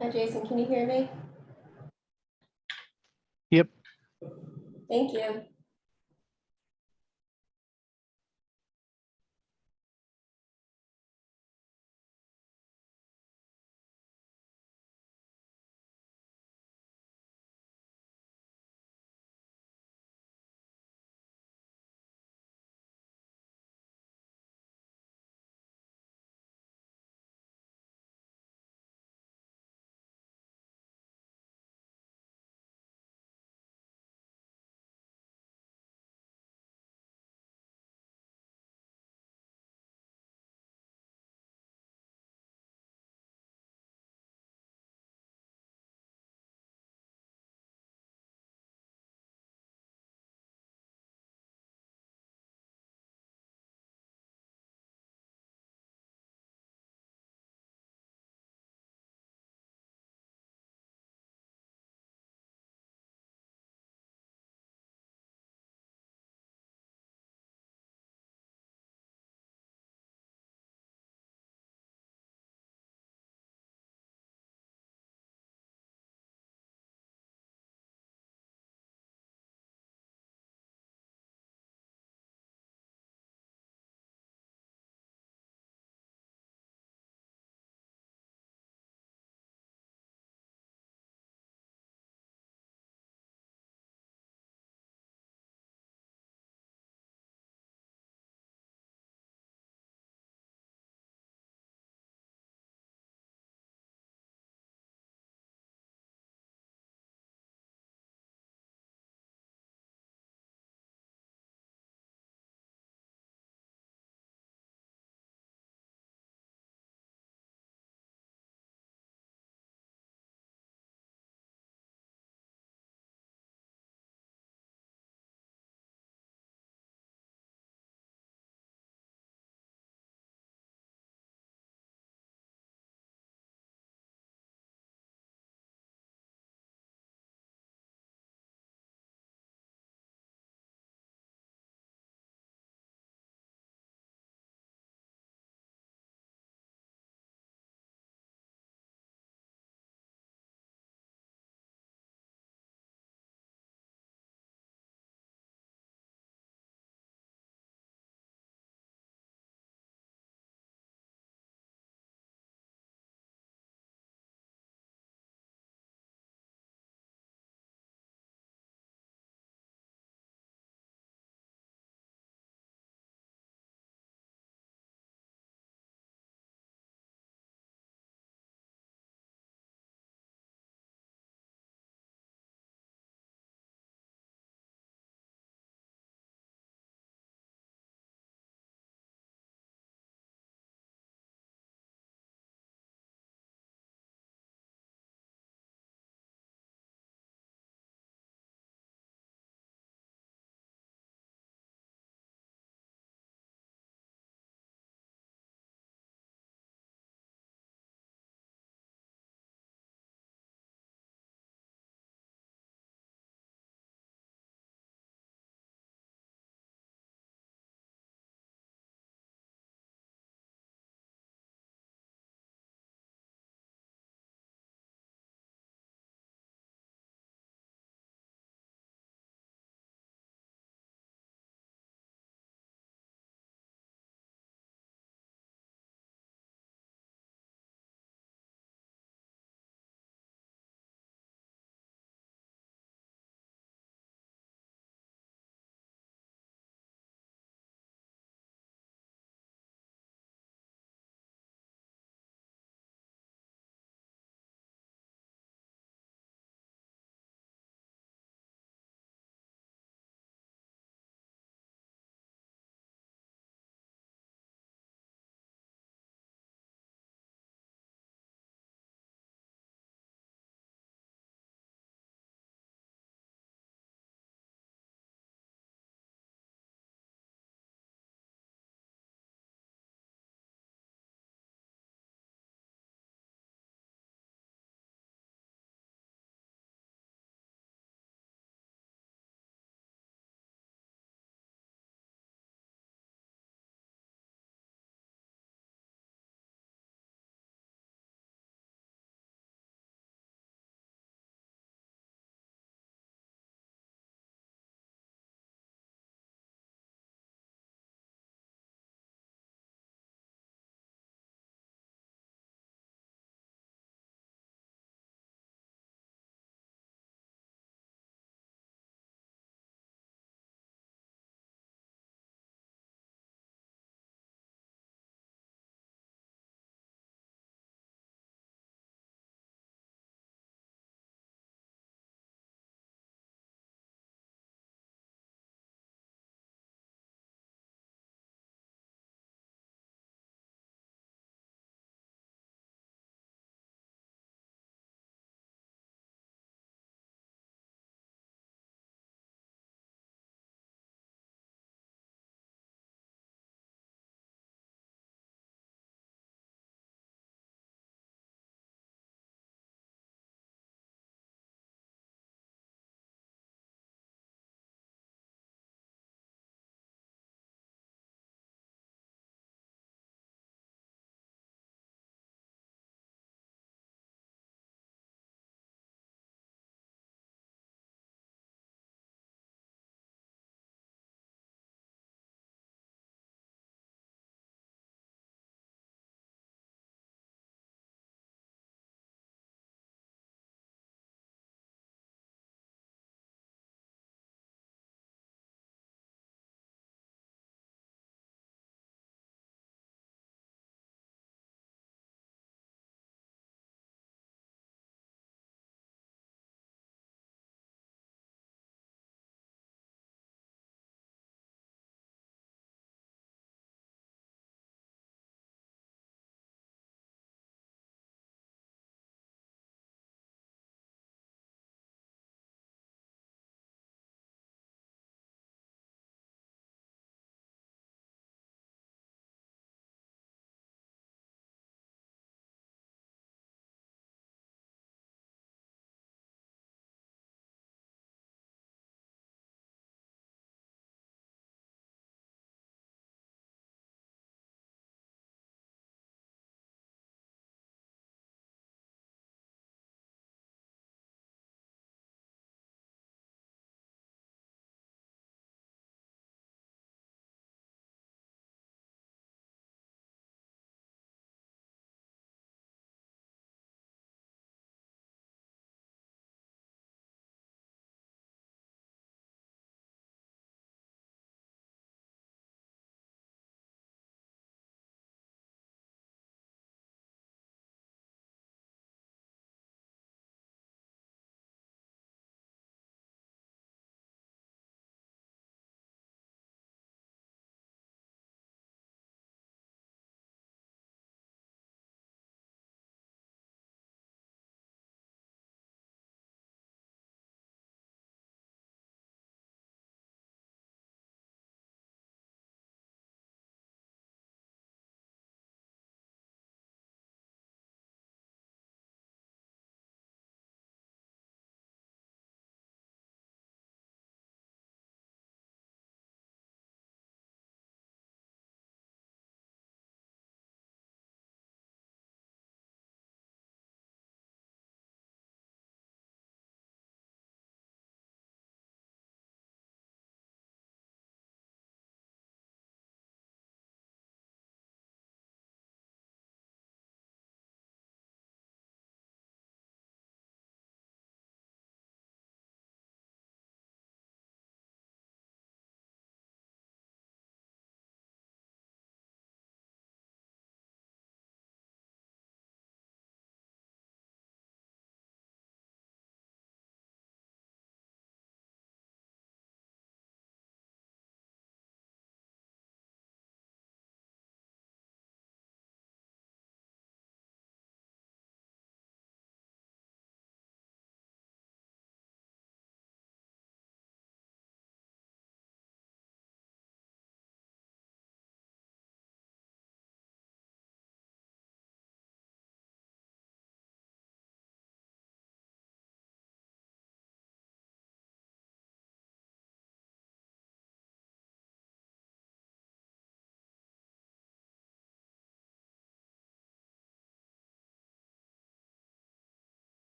Hi, Jason, can you hear me? Yep. Thank you.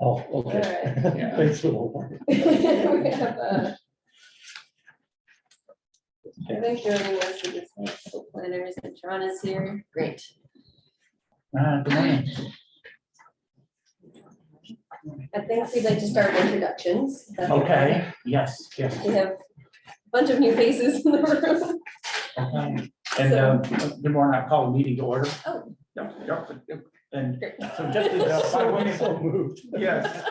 Oh, okay. All Yeah. Thanks for the warning. We have, I think joining us is the school planners and John is here. Great. Good morning. I think we'd like to start introductions. Okay, yes, yes. We have a bunch of new faces in the room. Okay. And good morning, I call the meeting to order. Oh. Yep. And Great. so just by way So of, moved. yes,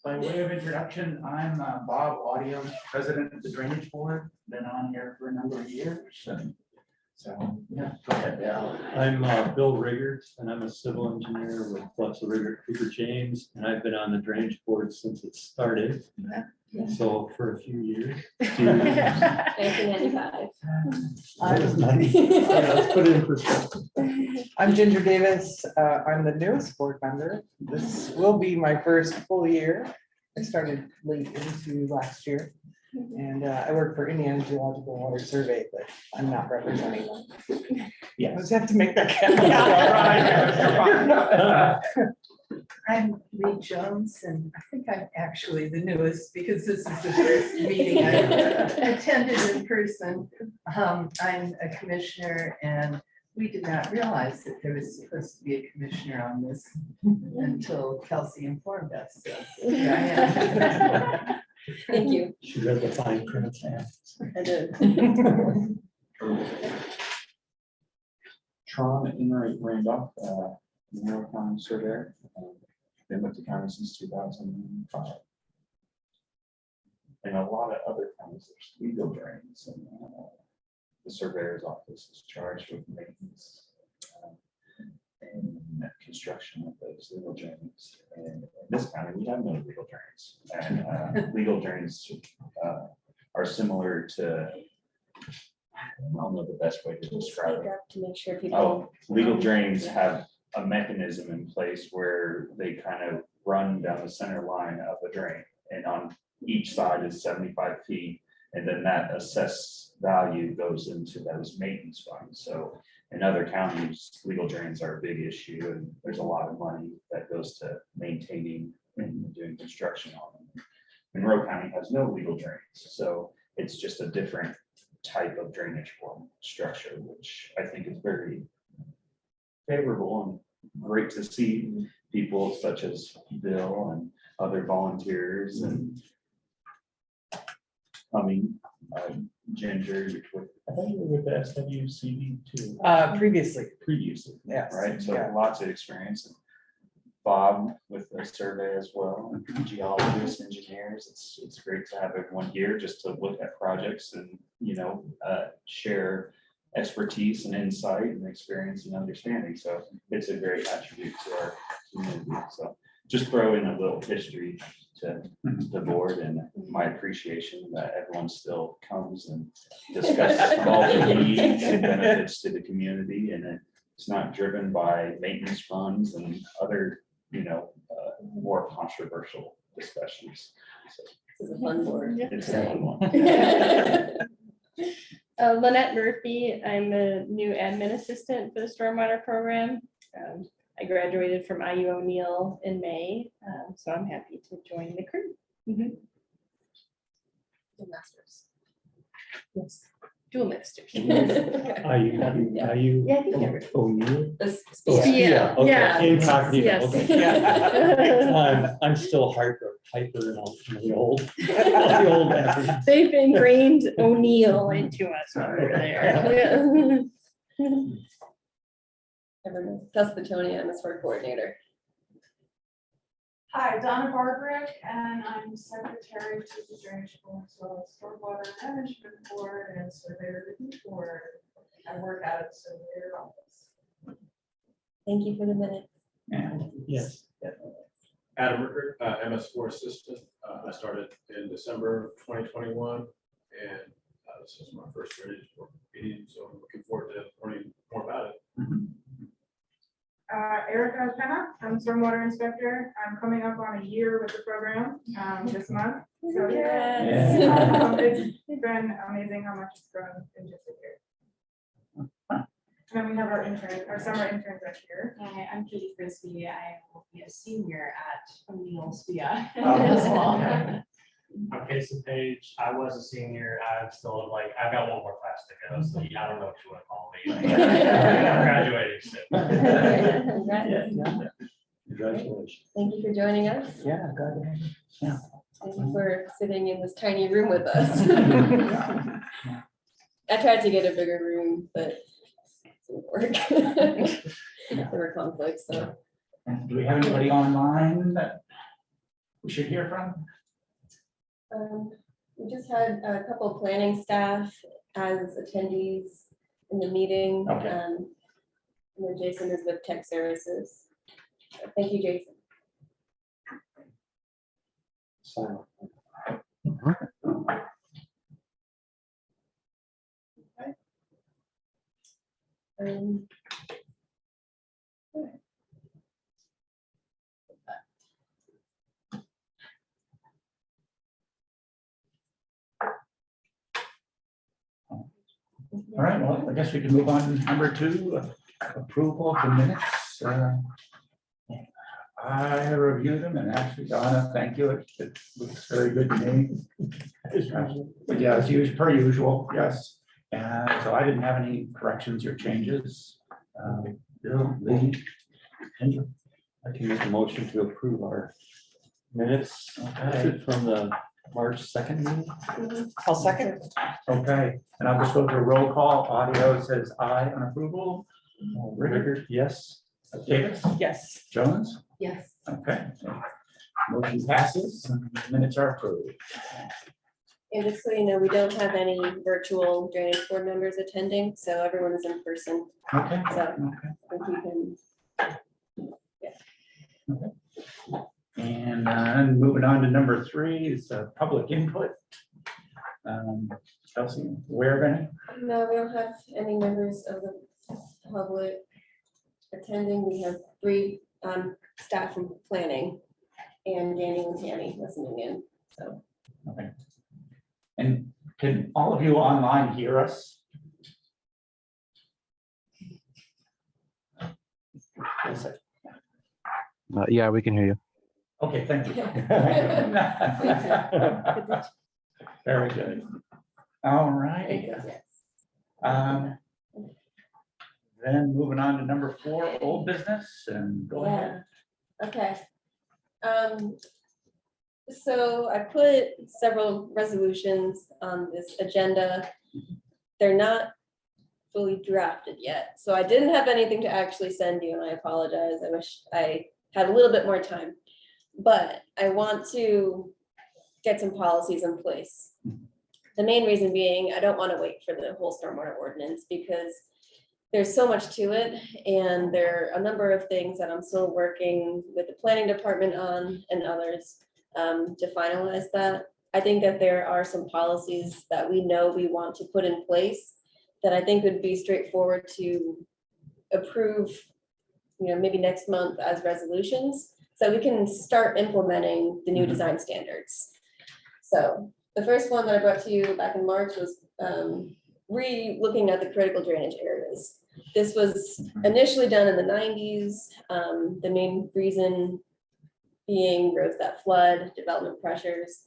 by way of introduction, I'm Bob Audio, president of the Drainage Board, been on here for a number of years. And so, yeah, go ahead, Bill. I'm Bill Riggert, and I'm a civil engineer with Fletcher Riggert Cooper James, and I've been on the drainage board since it started. So for a few years. 1995. That was nice. Yeah, let's put it in perspective. I'm Ginger Davis. I'm the newest board member. This will be my first full year. I started late into last year. And I work for Indiana Geological Water Survey, but I'm not representing them. I Yes. just have to make that caveat. I'm Lee Jones, and I think I'm actually the newest because this is the first meeting I attended in person. I'm a commissioner, and we did not realize that there was supposed to be a commissioner on this until Kelsey informed us. So here I am. Thank you. She read the fine print. I did. Tron Enright Randolph, Monroe County Surveyor. Been with the county since 2005. And a lot of other counties, there's legal drains, and the surveyor's office is charged with maintenance and construction of those legal drains. And in this county, we have no legal drains. And legal drains are similar to, I don't know the best way to describe it. Speak up to make sure people. Oh, legal drains have a mechanism in place where they kind of run down the center line of a drain, and on each side is 75 feet. And then that assessed value goes into those maintenance funds. So in other counties, legal drains are a big issue, and there's a lot of money that goes to maintaining and doing construction on them. Monroe County has no legal drains, so it's just a different type of drainage form structure, which I think is very favorable and great to see people such as Bill and other volunteers and Ginger, I think you were with the SWCD too. Previously, Previously, yes. right? So Yeah. lots of experience. And Bob with the survey as well, and geologists, engineers. It's great to have everyone here just to look at projects and, share expertise and insight and experience and understanding. So it's a great attribute to our community. So just throw in a little history to the board and my appreciation that everyone still comes and discusses all the needs and benefits to the community. And it's not driven by maintenance funds and other, more controversial discussions. So This is a fun board. it's a fun one. Lynette Murphy, I'm a new admin assistant for the stormwater program. I graduated from IU O'Neill in May, so I'm happy to join the crew. Masters. Yes, dual masters. Are you, Yeah, I think never. O'Neill? This- Oh, Yeah, okay. yeah. Incognito, Yes. okay. I'm still Harper, and I'm the old. The old acronym. They've ingrained O'Neill into us when we were there. Everyone, Gus Petoni, I'm a sport coordinator. Hi, Donna Barbarick, and I'm secretary to the drainage board, as well as stormwater management board and surveyor review board. I work out of the surveyor office. Thank you for the minutes. Yes. Adam Rickert, MS4 assistant. I started in December of 2021, and this is my first drainage board meeting, so I'm looking forward to learning more about it. Erica Penna, I'm a stormwater inspector. I'm coming up on a year with the program this month. So Yes. it's been amazing how much it's grown in just a year. And then we have our intern, our summer interns are here. Hi, I'm Katie Frisbee. I will be be a senior at O'Neill's via Oh, as well. okay. Okay, so Paige, I was a senior, I'm still like, I've got one more class to go, so I don't know what you want to call me. I'm graduating soon. Congrats. Congratulations. Thank you for joining us. Yeah, go ahead. Thank you for sitting in this tiny room with us. I tried to get a bigger room, but it didn't work. There were conflicts, so. And do we have anybody online that we should hear from? We just had a couple of planning staff as attendees in the meeting. Okay. And then Jason is with Tech Services. Thank you, Jason. So, Um, All right, well, I guess we can move on to number 2, approval of the minutes. I reviewed them and actually, Donna, thank you. It looks very good to me. Yeah, as usual, per usual, yes. And so I didn't have any corrections or changes. Bill, Lee, Andrew. I can make a motion to approve our minutes Okay. from the March 2nd meeting. I'll second. Okay, and I'll just go through roll call. Audio says aye on approval. Rickard, Yes. Davis, Yes. Jones. Yes. Okay. Motion passes, and minutes are approved. And just so you know, we don't have any virtual drainage board members attending, so everyone is in person. Okay. So Okay. I think we can. And moving on to number 3 is public input. Chelsea, where any? No, we don't have any members of the public attending. We have 3 staff from planning and Danny and Tammy listening in, so. Okay. And can all of you online hear us? Yeah, we can hear you. Okay, thank you. Very good. All right. Then moving on to number 4, old business, and go ahead. Okay. So I put several resolutions on this agenda. They're not fully drafted yet, so I didn't have anything to actually send you, and I apologize. I wish I had a little bit more time. But I want to get some policies in place. The main reason being, I don't want to wait for the whole stormwater ordinance because there's so much to it. And there are a number of things that I'm still working with the planning department on and others to finalize that. I think that there are some policies that we know we want to put in place that I think would be straightforward to approve, maybe next month as resolutions. So we can start implementing the new design standards. So the first one that I brought to you back in March was re-looking at the critical drainage areas. This was initially done in the 90s. The main reason being roads that flood, development pressures.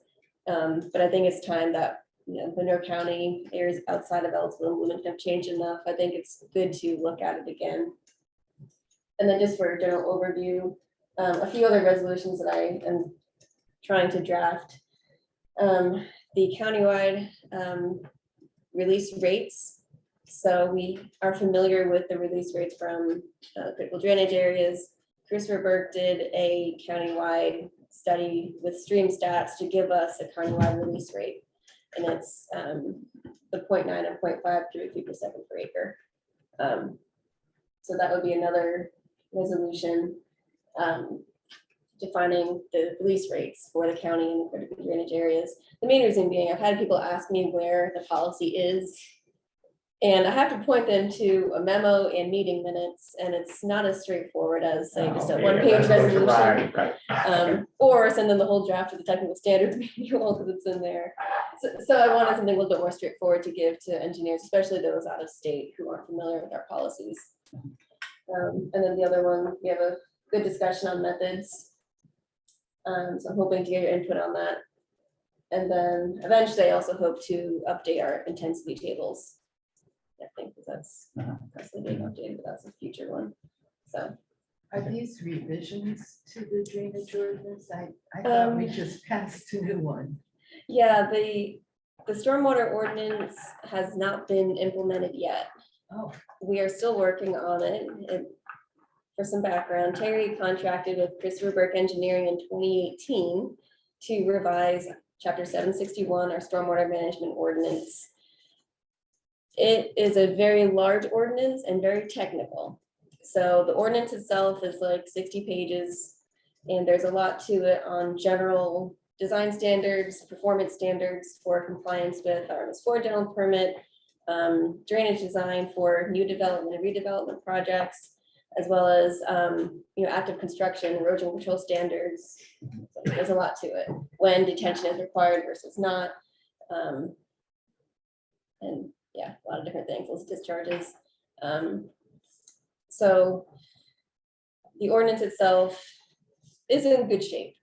But I think it's time that Monroe County areas outside of Ellisville and Bloomington have changed enough. I think it's good to look at it again. And then just for a general overview, a few other resolutions that I am trying to draft. The countywide release rates. So we are familiar with the release rates from critical drainage areas. Christopher Burke did a countywide study with stream stats to give us a countywide release rate. And it's the 0.9 and 0.5 cubic feet per second per acre. So that would be another resolution defining the release rates for the county and the critical drainage areas. The main reason being, I've had people ask me where the policy is, and I have to point them to a memo and meeting minutes, and it's not as straightforward as say just a one-page resolution. Right. Or send them the whole draft of the technical standards manual because it's in there. So I wanted something a little bit more straightforward to give to engineers, especially those out of state who aren't familiar with our policies. And then the other one, we have a good discussion on methods. So I'm hoping to get your input on that. And then eventually I also hope to update our intensity tables. I think that's the big update, but that's a future one. So Are these revisions to the drainage ordinance? I thought we just passed a new one. yeah, the stormwater ordinance has not been implemented yet. Oh, We are still working on it. For some background, Terry contracted with Christopher Burke Engineering in 2018 to revise Chapter 761, our stormwater management ordinance. It is a very large ordinance and very technical. So the ordinance itself is like 60 pages, and there's a lot to it on general design standards, performance standards for compliance with our MS4 general permit, drainage design for new development and redevelopment projects, as well as active construction, erosion control standards. So there's a lot to it, when detention is required versus not. And yeah, a lot of different things, those discharges. So the ordinance itself is in good shape.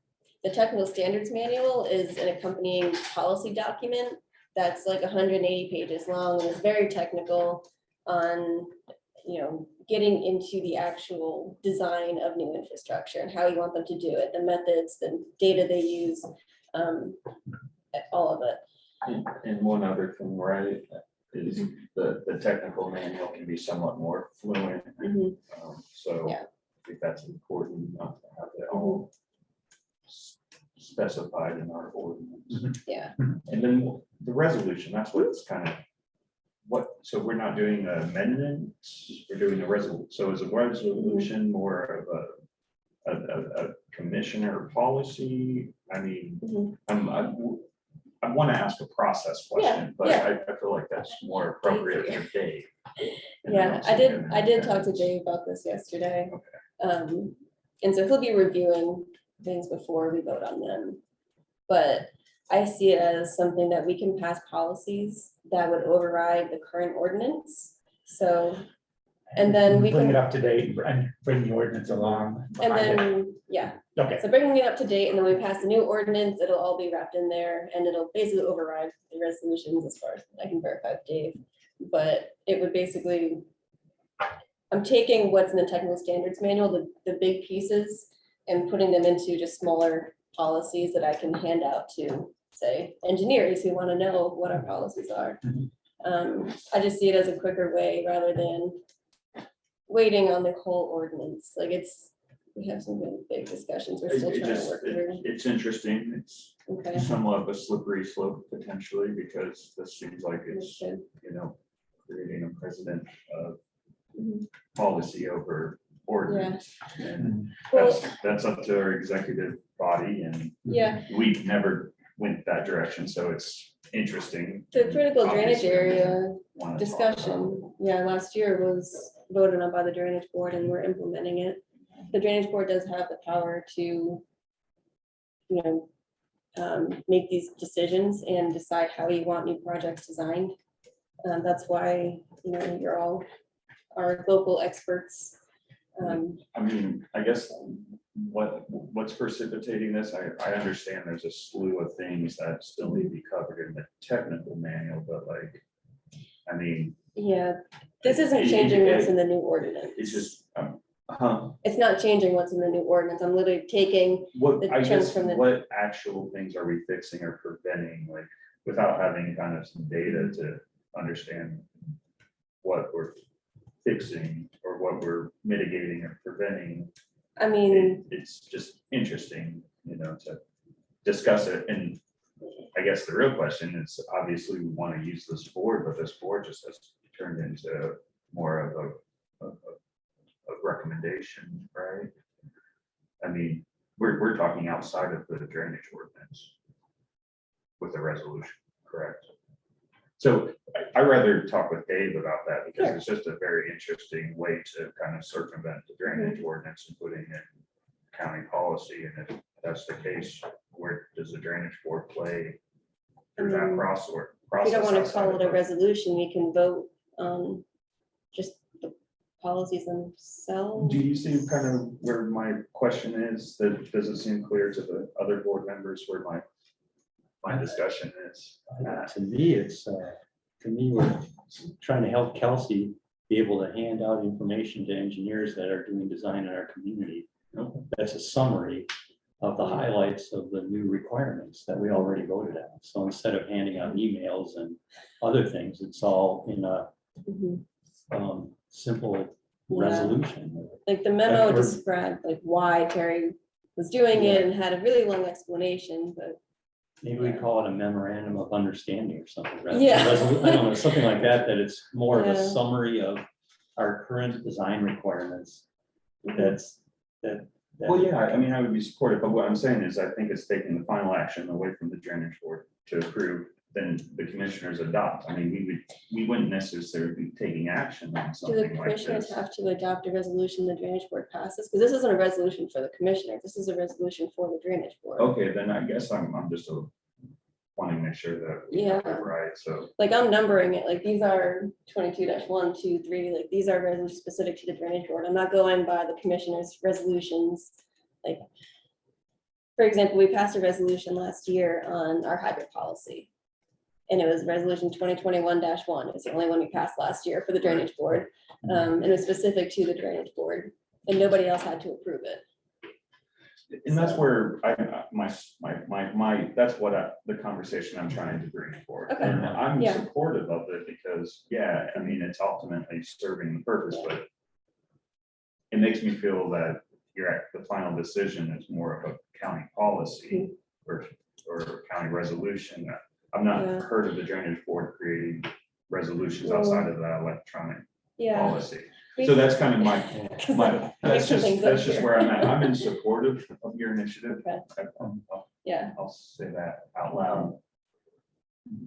The technical standards manual is an accompanying policy document that's like 180 pages long and is very technical on, getting into the actual design of new infrastructure and how you want them to do it, the methods, the data they use, all of it. And one other thing, right, is the technical manual can be somewhat more fluent. Mhm. So Yeah. I think that's important not to have it all specified in our ordinance. Yeah. And then the resolution, that's what's kind of, so we're not doing an amendment, we're doing a resolution. So is a resolution more of a commissioner policy? I mean, I want to ask a process question, but yeah. I feel like that's more appropriate for Dave. And Yeah, also I did him. talk to Dave about this yesterday. And so he'll be reviewing things before we vote on them. But I see it as something that we can pass policies that would override the current ordinance. So, and then we Bring it can, up to date and bring the ordinance along. and behind it. then, yeah, Okay, so bringing it up to date, and then we pass the new ordinance, it'll all be wrapped in there, and it'll basically override the resolutions as far as I can verify with Dave. But it would basically, I'm taking what's in the technical standards manual, the big pieces, and putting them into just smaller policies that I can hand out to, say, engineers who want to know what our policies are. I just see it as a quicker way rather than waiting on the whole ordinance. Like we have some really big discussions. We're still trying to work through. It's interesting. It's Okay. somewhat of a slippery slope potentially, because this seems like it's, Understood. creating a precedent of Mhm. policy over ordinance. And Well, that's up to our executive body, and yeah, we never went that direction, so it's interesting. the critical drainage Obviously, area wanna talk discussion, yeah, last year was voted on by the drainage board and we're implementing it. The drainage board does have the power to, make these decisions and decide how you want new projects designed. That's why, you're all our local experts. I mean, I guess what's precipitating this, I understand there's a slew of things that still need to be covered in the technical manual, but like, I mean. Yeah, this isn't changing what's in the new ordinance. It's just, It's not changing what's in the new ordinance. I'm literally taking, what, The I chunk guess, from the- what actual things are we fixing or preventing, like, without having kind of some data to understand what we're fixing or what we're mitigating or preventing? I mean, It's just interesting, to discuss it. And I guess the real question is, obviously, we want to use this board, but this board just has turned into more of a recommendation, right? I mean, we're talking outside of the drainage ordinance with the resolution, correct? So I'd rather talk with Dave about that, because it's just a very interesting way to kind of circumvent the drainage ordinance and putting in county policy. And if that's the case, where does the drainage board play through that process? we don't want to outside call of it a the- resolution. We can vote on just the policies themselves. Do you see kind of where my question is, that does it seem clear to the other board members where my discussion is? To me, we're trying to help Kelsey be able to hand out information to engineers that are doing design in our community. That's a summary of the highlights of the new requirements that we already voted on. So instead of handing out emails and other things, it's all in a Mhm. simple Yeah. resolution. Like the memo Like, or- described like why Terry was doing it and had a really long explanation, but Maybe we call it a memorandum of understanding or something. rather than Yeah. I don't know, something like that, that it's more of a Yeah. summary of our current design requirements. That. Well, yeah, I mean, I would be supportive, but what I'm saying is I think it's taking the final action away from the drainage board to approve, then the commissioners adopt. I mean, we wouldn't necessarily be taking action on do the something like commissioners this. have to adopt a resolution the drainage board passes? Because this isn't a resolution for the commissioner. This is a resolution for the drainage board. Okay, then I guess I'm just wanting to make sure that we have it right, so. Like I'm numbering it, like these are 22-1, 2, 3, like these are resolutions specific to the drainage board. I'm not going by the commissioner's resolutions. Like, for example, we passed a resolution last year on our hybrid policy. And it was resolution 2021-1. It's the only one we passed last year for the drainage board. And it was specific to the drainage board and nobody else had to approve it. And that's where that's what the conversation I'm trying to bring forward. Okay. And I'm Yeah. supportive of it because, yeah, I mean, it's ultimately serving the purpose, but it makes me feel that the final decision is more of a county policy or county resolution. I've not Yeah. heard of the drainage board creating resolutions outside of that electronic Yeah. policy. So that's kind of my, that's Things up just here. where I'm at. I'm in support of your initiative. Okay. Yeah. I'll say that out loud.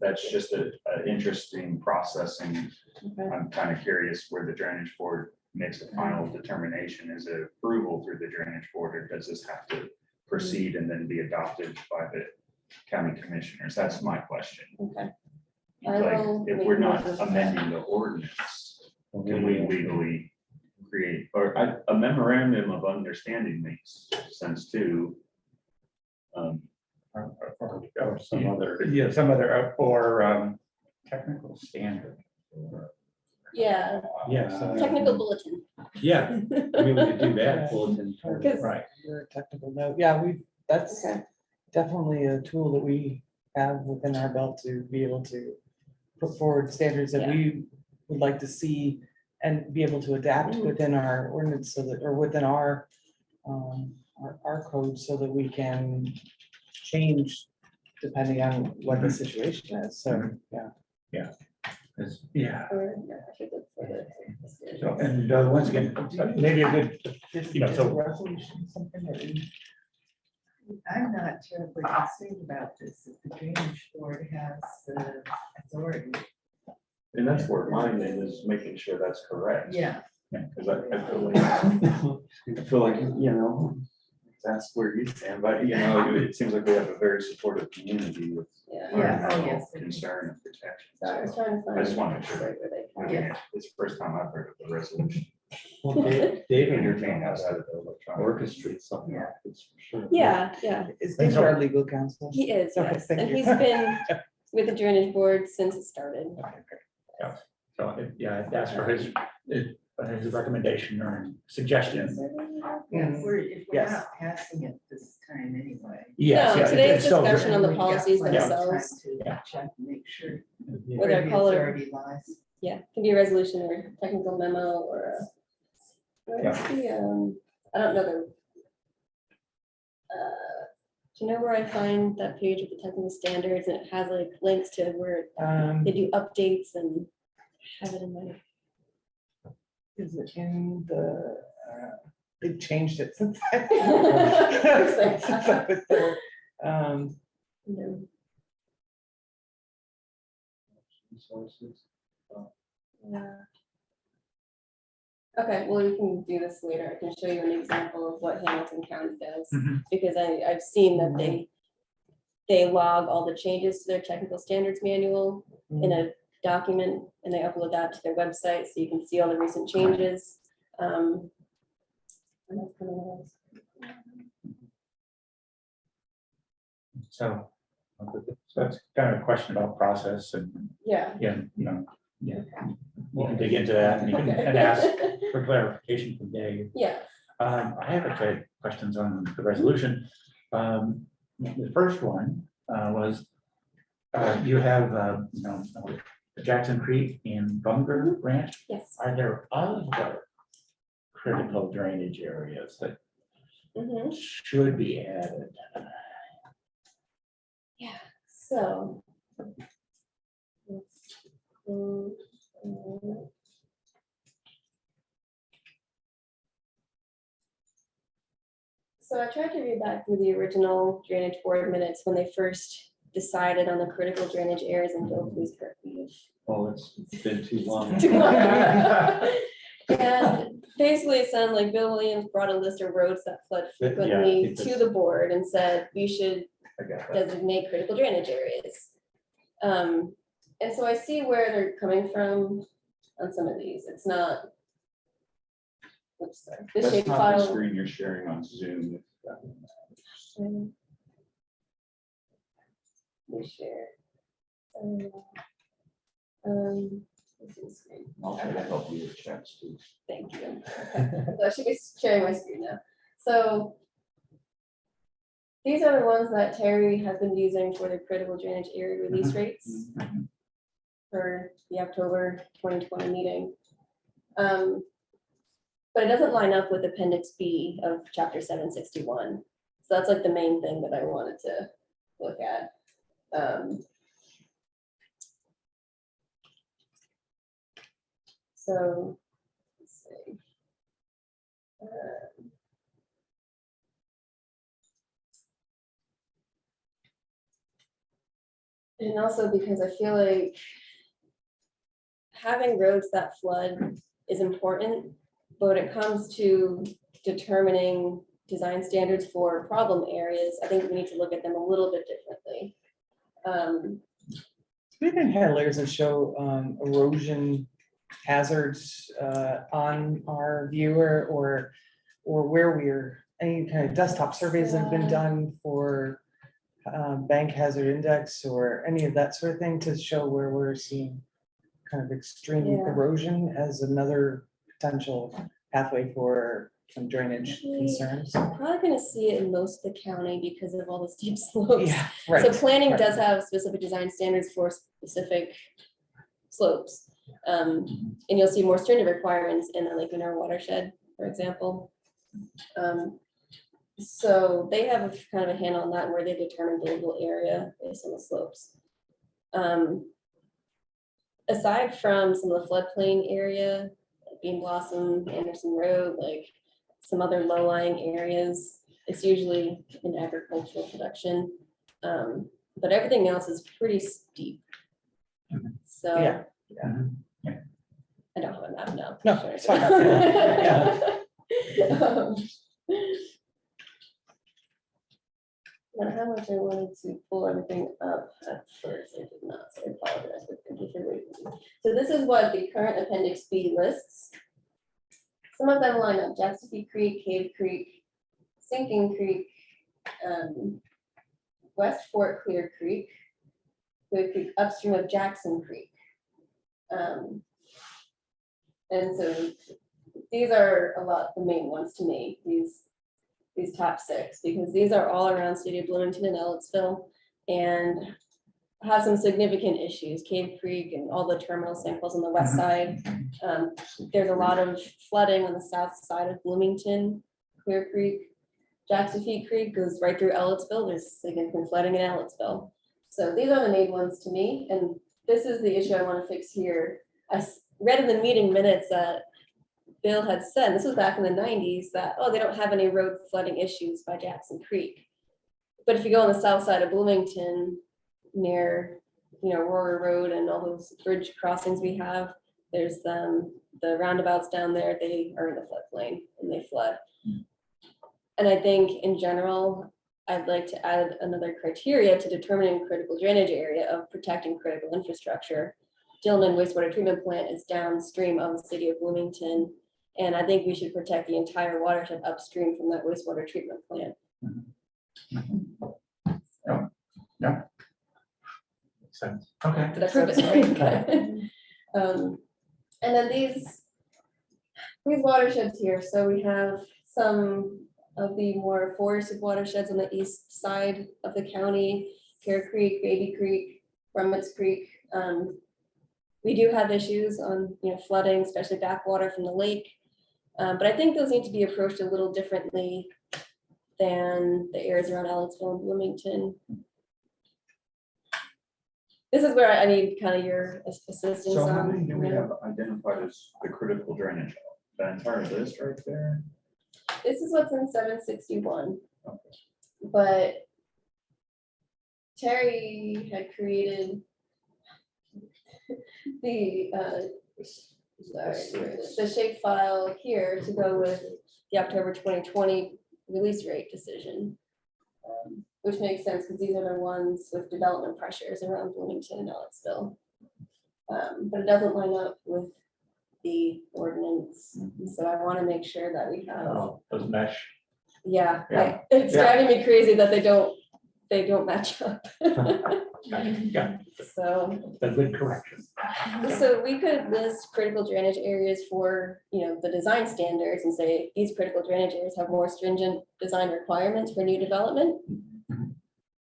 That's just an interesting processing. Okay. I'm kind of curious where the drainage board makes a final determination. Is it approval through the drainage board, or does this have to proceed and then be adopted by the county commissioners? That's my question. Okay. Like, if we're not amending. amending the ordinance, can we legally create, or a memorandum of understanding makes sense too. Or some other, or technical standard. Yeah, Yeah. technical bulletin. Yeah, I mean, we could do that. Bulletin. Because- Right. Your technical note, yeah, that's Okay. definitely a tool that we have within our belt to be able to put forward standards that Yeah. we would like to see and be able to adapt Mhm. within our ordinance so that, or within our code so that we can change depending on what the situation is. So, yeah. Yeah, Or, yeah, I should look for so, the- and once again, maybe a good, yeah, Is so- a resolution something that we I'm not terribly concerned about this, if the drainage board has the authority. And that's where mine is making sure that's correct. Yeah. Because I feel like, that's where you stand, but it seems like we have a very supportive community with Yeah. Yeah, oh, environmental yes. concern and protection. So I was So trying to find. I just want to make sure that where they I can- mean, it's the first time I've heard of the resolution. Well, David Entertain entertained us outside of the electronic. orchestrate something like this for sure. Yeah, yeah, is David our legal counsel. he is, Okay, yes, thank and you. he's been with the drainage board since it started. so, yeah, that's for his recommendation or suggestion. Yeah, if we're Yes. not passing it this time anyway. Yes, No, yeah, today's it's still- discussion on the We've got policies plenty of themselves. time to Yeah. check and make sure Whether where I the call it, authority lies. yeah, it can be a resolution or technical memo or a. Where's the, I don't know the. Do you know where I find that page with the technical standards and it has like links to where they do updates and have it in my. Is it in the, they've changed it since. then. Looks like Since I was there. No. Resources. Yeah. Okay, well, we can do this later. I can show you an example of what Hamilton County does, Mhm. because I've seen that they log all the changes to their technical standards manual in a document, and they upload that to their website, so you can see all the recent changes. and that's kind of what else. So that's kind of a question about process and, Yeah. yeah, yeah, you can dig into that and you can and ask for clarification from Dave. Yeah. I have a few questions on the resolution. The first one was, you have, Jackson Creek and Bunker Ranch. Yes. Are there other critical drainage areas that Mhm. should be added? Yeah, so. So I tried to read back through the original drainage board minutes when they first decided on the critical drainage areas, and Bill, please correct me if Oh, it's been too long. too long. And basically it sounded like Bill Williams brought a list of roads that flood Yeah, I frequently think to that's- the board and said, we should I got that. designate critical drainage areas. And so I see where they're coming from on some of these. It's not. Oops, sorry. This That's shape not the file. screen you're sharing on Zoom. We share. This is screen. I'll try to help you with chats too. Thank you. Okay, so I should be sharing my screen now. So these are the ones that Terry has been using for the critical drainage area release rates for the October 2020 meeting. But it doesn't line up with Appendix B of Chapter 761. So that's like the main thing that I wanted to look at. So, let's see. And also because I feel like having roads that flood is important, but when it comes to determining design standards for problem areas, I think we need to look at them a little bit differently. We even had layers that show erosion hazards on our viewer or where we're, any kind of desktop surveys that have been done for bank hazard index or any of that sort of thing to show where we're seeing kind of extreme Yeah. erosion as another potential pathway for some drainage concerns. Probably gonna see it in most of the county because of all the steep slopes. Yeah, right. So planning right. does have specific design standards for specific slopes. And you'll see more stringent requirements in the Lake Monroe watershed, for example. So they have a kind of a handle on that where they determine buildable area based on the slopes. Aside from some of the floodplain area, like Bean Blossom, Anderson Road, like some other low-lying areas, it's usually in agricultural production. But everything else is pretty steep. So. Yeah. I don't have a map now. No, Sure. it's fine. Yeah. Not how much I wanted to pull everything up at first, I did not, so I apologize, but thank you for waiting. So this is what the current Appendix B lists. Some of them line up, Jacksonville Creek, Cave Creek, Sinking Creek, West Fort Clear Creek upstream of Jackson Creek. And so these are a lot, the main ones to me, these top six, because these are all around City of Bloomington and Ellettsville and have some significant issues, Cave Creek and all the terminal samples on the west side. There's a lot of flooding on the south side of Bloomington, Clear Creek. Jacksonville Creek goes right through Ellettsville. There's significant flooding in Ellettsville. So these are the main ones to me. And this is the issue I want to fix here. I read in the meeting minutes that Bill had said, this was back in the 90s, that, oh, they don't have any road flooding issues by Jackson Creek. But if you go on the south side of Bloomington, near, Royer Road and all those bridge crossings we have, there's the roundabouts down there, they are in the floodplain and they flood. And I think in general, I'd like to add another criteria to determining critical drainage area of protecting critical infrastructure. Dillman wastewater treatment plant is downstream of the City of Bloomington. And I think we should protect the entire watershed upstream from that wastewater treatment plant. Makes sense. Okay. Did I prove it right? And then these watersheds here, so we have some of the more forested watersheds on the east side of the county, Care Creek, Baby Creek, Brummets Creek. We do have issues on, flooding, especially backwater from the lake. But I think those need to be approached a little differently than the areas around Ellisville and Bloomington. This is where I need kind of your assistance So how on. many do we have identified as the critical drainage? The entire list right there? This is what's in 761. But Terry had created the shape file here to go with the October 2020 release rate decision. Which makes sense because these are the ones with development pressures around Bloomington and Ellisville. But it doesn't line up with the ordinance. So I want to make sure that we have, Those mesh. yeah, Yeah. it's Yeah. driving me crazy that they don't match up. Yeah, So, a good correction. so we could list critical drainage areas for, the design standards and say these critical drainage areas have more stringent design requirements for new development.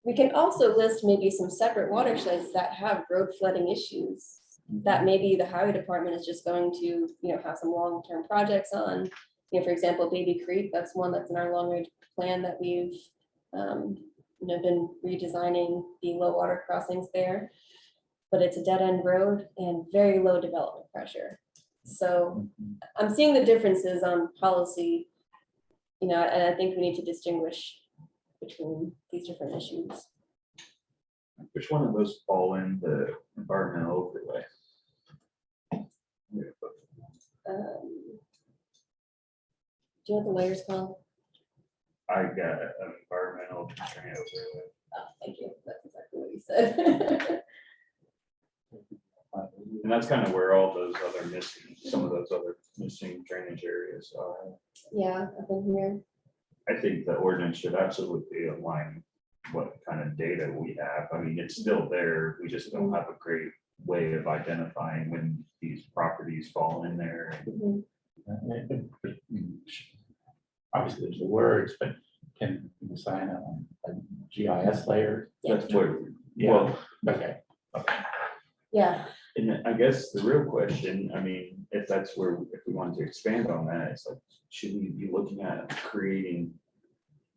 We can also list maybe some separate watersheds that have road flooding issues that maybe the highway department is just going to, have some long-term projects on. For example, Baby Creek, that's one that's in our long-range plan that we've been redesigning the low water crossings there. But it's a dead-end road and very low development pressure. So I'm seeing the differences on policy, and I think we need to distinguish between these different issues. Which one of those fall in the environmental overlay? Do you know what the layers called? I got an environmental constraint overlay. Oh, thank you. That's exactly what you said. And that's kind of where all those other missing, some of those other missing drainage areas are. Yeah, up in here. I think the ordinance should absolutely align what kind of data we have. I mean, it's still there. We just don't have a great way of identifying when these properties fall in there. Mhm. Obviously, there's the words, but can you assign a GIS layer? That's what, Yeah. well, Okay. Yeah, and I guess the real question, I mean, if that's where, if we wanted to expand on that, it's like, should we be looking at creating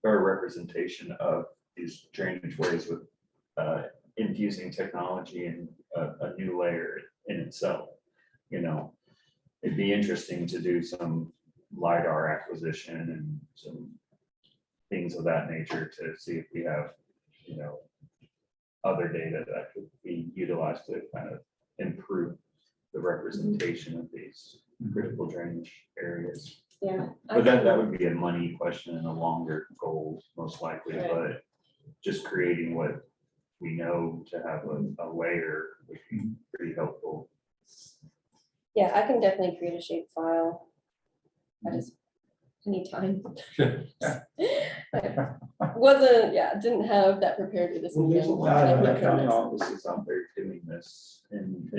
a representation of these drainage ways with infusing technology and a new layer in itself? It'd be interesting to do some LiDAR acquisition and some things of that nature to see if we have, other data that could be utilized to kind of improve the representation of these critical drainage areas. yeah. But that would be a money question and a longer goal, most likely, Right. but just creating what we know to have a layer would be pretty helpful. Yeah, I can definitely create a shape file. I just need time. Didn't have that prepared for this. Well, there's a weekend. lot of My other county goodness. offices out there doing this, and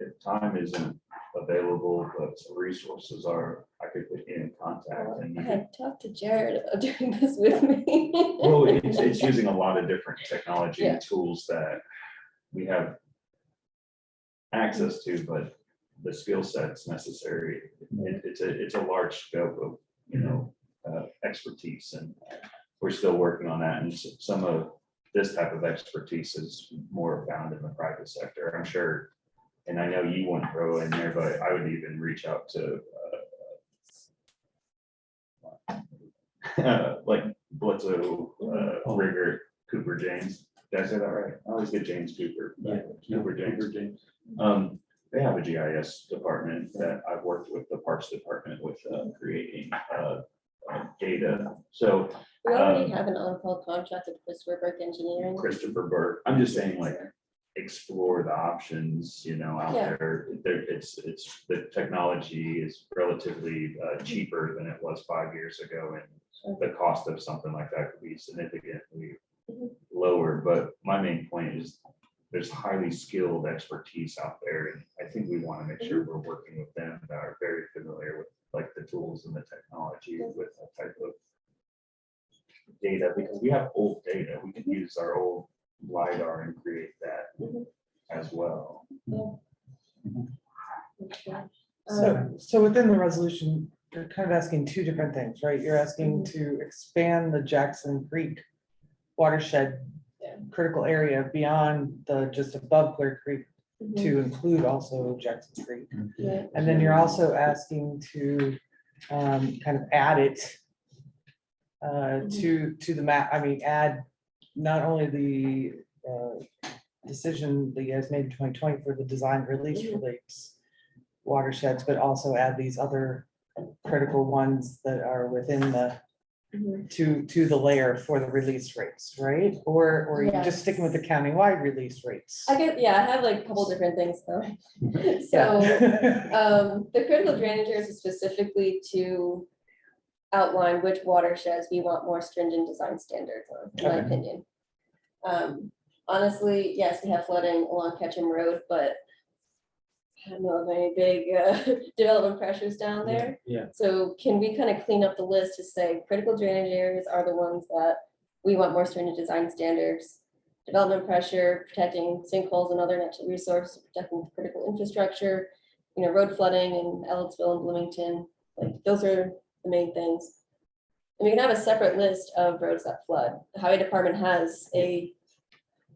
if time isn't available, but some resources are, I could put you in contact and I you could. had talked to Jared about doing this with me. Well, it's using a lot of different technology Yeah. and tools that we have access to, but the skill sets necessary, it's a large scope of, expertise, and we're still working on that. And some of this type of expertise is more found in the private sector, I'm sure. And I know you wouldn't throw in there, but I would even reach out to like Blitzo, Rigger, Cooper James. Did I say that right? I always get James Cooper. Cooper James. They have a GIS department that I've worked with, the Parks Department, with creating data. So We already have an on-call contract with Christopher Burke Engineering. Christopher Burke, I'm just saying, like, explore the options, you know, out Yeah. there. It's the technology is relatively cheaper than it was 5 years ago, and the cost of something like that could be significantly Mhm. lower. But my main point is there's highly skilled expertise out there, and I think we want to make sure we're working with them that are very familiar with like the tools and the technology with that type of data, because we have old data. We can use our old LiDAR and create that Mhm. as well. Okay. So within the resolution, you're kind of asking two different things, right? You're asking to expand the Jackson Creek watershed Yeah. critical area beyond the just above Clear Creek Mhm. to include also Jackson Creek. Yeah. And then you're also asking to kind of add it to the map. I mean, add not only the decision that you guys made in 2020 for the design release for lakes watersheds, but also add these other critical ones that are within the Mhm. to the layer for the release rates, right? Or are you just sticking with the countywide release rates? I get, yeah, I have like a couple different things though. So, Yeah. the critical drainage areas is specifically to outline which watersheds we want more stringent design standards on, in my Okay. opinion. Honestly, yes, we have flooding along Ketchum Road, but I don't know of any big development pressures down there. Yeah. So can we kind of clean up the list to say critical drainage areas are the ones that we want more stringent design standards? Development pressure, protecting sinkholes and other natural resources, protecting critical infrastructure, you know, road flooding in Ellettsville and Bloomington, like those are the main things. And we can have a separate list of roads that flood. The highway department has a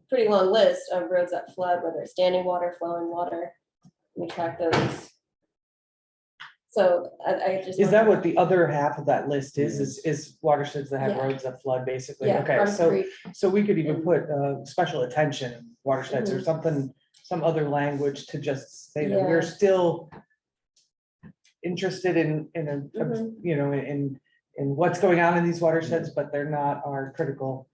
pretty long list of roads that flood, whether it's standing water, flowing water. We track those. So I just. Is that what the other half of that list is watersheds that have Yeah. roads that flood, basically? Yeah, Okay, Crum so Creek. so we could even put special attention watersheds or Mhm. something, some other language to just say that we're Yeah. still interested in Mhm. you know, in what's going on in these watersheds, but they're not our critical.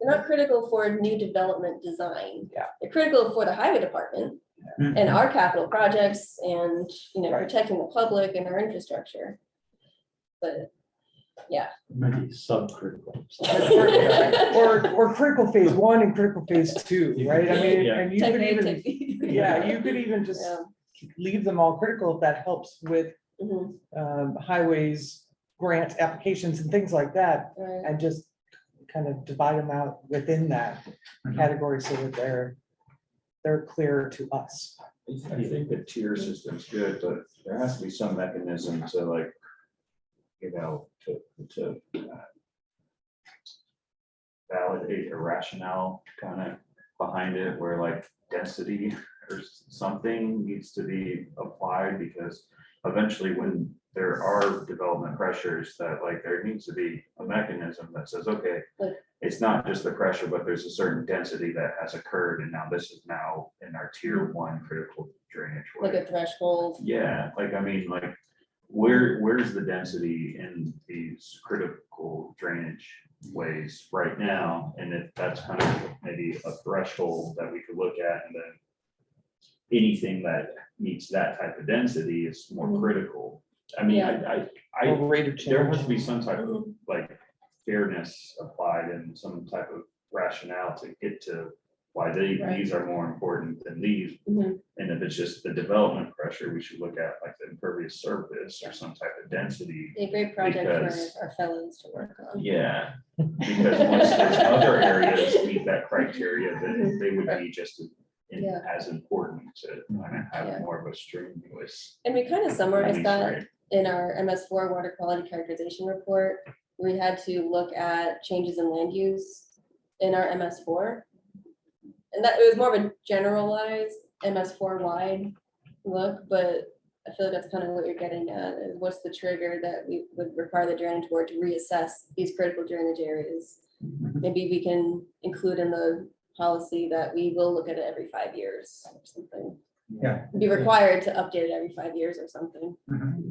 They're not critical for new development design. Yeah. They're critical for the highway department and our capital projects and, you know, Right. protecting the public and our infrastructure. But, yeah. Maybe subcritical. Or critical phase 1 and critical phase 2, right? I mean, Yeah. and you Type could A, even, type B. yeah, you could even just Yeah. leave them all critical if that helps with Mhm. highways, grant applications and things like that, Right. and just kind of divide them out within that category so that they're clearer to us. I think the tier system's good, but there has to be some mechanism to like, you know, to validate a rationale kind of behind it, where like density or something needs to be applied, because eventually when there are development pressures, that like there needs to be a mechanism that says, okay, Like- it's not just the pressure, but there's a certain density that has occurred, and now this is now in our tier 1 critical drainage. Like way. a threshold. Yeah, like, I mean, like, where's the density in these critical drainage ways right now? And if that's kind of maybe a threshold that we could look at, and then anything that meets that type of density is more Mhm. critical. I mean, Yeah. Or rate of there has change. to be some type of Mhm. like fairness applied and some type of rationale to get to why these are more important than these. Mhm. And if it's just the development pressure, we should look at like the impervious surface or some type of density. A great project Because- for our fellows to work on. Yeah, because once there's other areas meet that criteria, then they would be just Yeah. as important to kind of have Yeah. more of a strenuous. And we kind of summarized release that rate. in our MS4 water quality characterization report. We had to look at changes in land use in our MS4. And that it was more of a generalized MS4 wide look, but I feel like that's kind of what you're getting at, is what's the trigger that we would require the drainage board to reassess these critical drainage areas? Maybe we can include in the policy that we will look at it every 5 years or something. Yeah. Be required to update it every 5 years or something.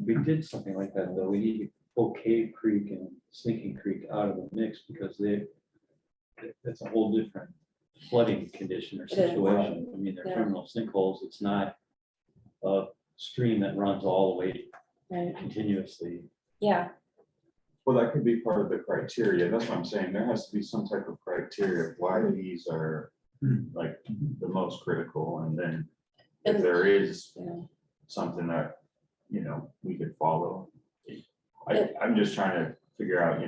We did something like that, though. We need to pull Cave Creek and Sinking Creek out of the mix because that's a whole different flooding condition or is. situation. I mean, they're Yeah. criminal sinkholes. It's not a stream that runs all the way Right. continuously. Yeah, Well, that could be part of the criteria. That's what I'm saying. There has to be some type of criteria of why these are like the most critical. And then if And- there is yeah. something that, we could follow. I'm just trying to figure out,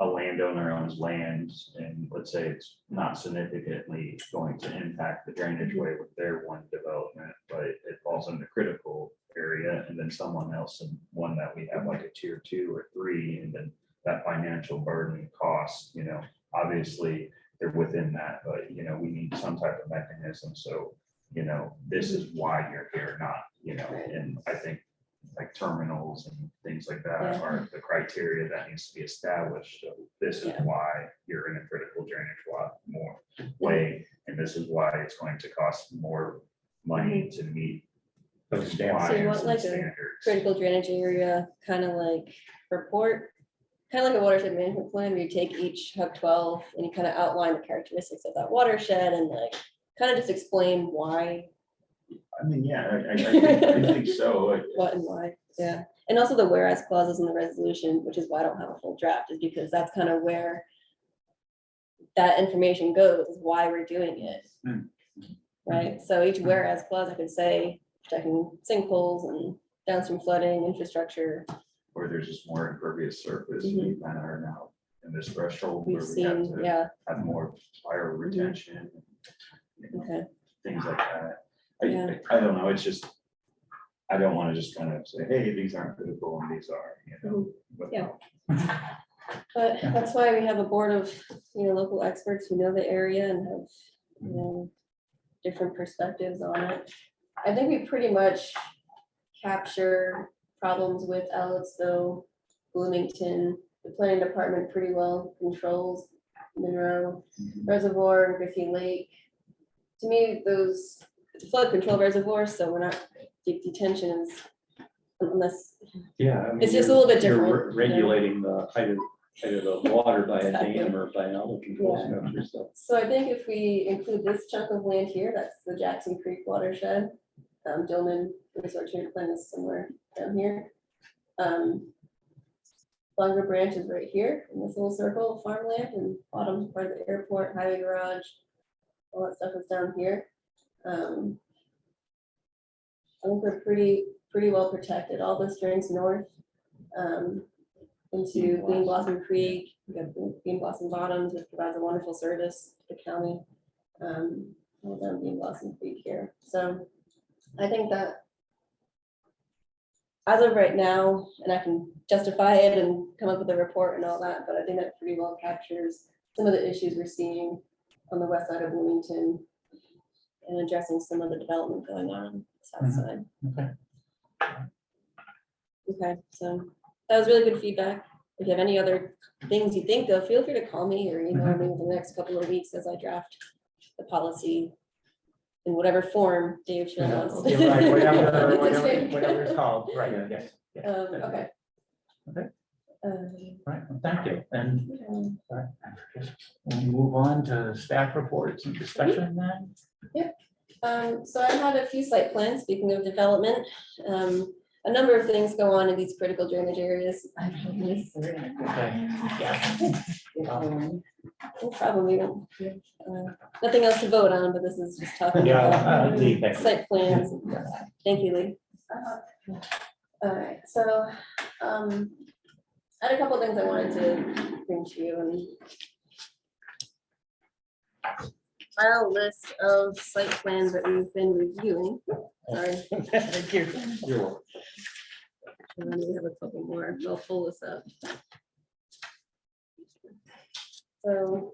a landowner owns land and let's say it's not significantly going to impact the drainage way with their one development, but it falls in the critical area, and then someone else and one that we have like a tier 2 or 3, and then that financial burden cost, obviously they're within that, but we need some type of mechanism. So, this is why you're here, not, and I think like terminals and things like that Yeah. are the criteria that needs to be established. So this is Yeah. why you're in a critical drainage way, and this is why it's going to cost more money to meet Those So you want compliance and like a standards. critical drainage area, kind of like report, kind of like a watershed management plan, where you take each Hub 12 and you kind of outline the characteristics of that watershed and like, kind of just explain why, I mean, yeah, I think so. Like, what and why, yeah. And also the whereas clauses in the resolution, which is why I don't have a full draft, is because that's kind of where that information goes, is why we're doing it. Right, so each whereas clause, I could say, protecting sinkholes and downstream flooding, infrastructure. Where there's just more impervious surface, we kind of are now in this threshold We've where we have seen, to yeah, have more fire retention. okay, Things like that. Yeah. I don't know, it's just, I don't want to just kind of say, hey, these aren't critical and these are, Yeah. without- but that's why we have a board of, local experts who know the area and have, different perspectives on it. I think we pretty much capture problems with Alex, Bloomington, the planning department pretty well controls Monroe Reservoir and Griffey Lake. To me, those it's a flood control reservoirs, so we're not, deep detention is, unless, Yeah. I mean, It's just a little bit you're different, Regulating the height of the water by a Exactly. dam or by another control Yeah. structure, so. so I think if we include this chunk of land here, that's the Jackson Creek watershed. Dillman Resource Treatment Plan is somewhere down here. Longer Branch is right here in this little circle of farmland, and bottom part of the airport, highway garage, all that stuff is down here. I think we're pretty well protected. All this drains north into Green Blossom Creek. We got Green Blossom Bottoms, which provides a wonderful service to the county. All down Green Blossom Creek here. So I think that as of right now, and I can justify it and come up with a report and all that, but I think that pretty well captures some of the issues we're seeing on the west side of Bloomington and addressing some of the development going on the south side. Okay. Okay, so that was really good feedback. If you have any other things you think of, feel free to call me or email me in the next couple of weeks as I draft the policy in whatever form Dave Schill wants. Okay, right, whatever, to take. whatever it's called, right, yes. yes. Okay. Okay. Um, Right, well, thank you, and okay. we'll move on to staff reports and discussion then. So I had a few site plans, speaking of development. A number of things go on in these critical drainage areas. Okay, yeah. Probably don't, nothing else to vote on, but this is just talking Yeah, about Lee, thank you. site plans. Thank you, Lee. All right, so I had a couple of things I wanted to bring to you and file list of site plans that we've been reviewing. Sorry. Thank you. You're welcome. And then we have a couple more. I'll pull this up. So.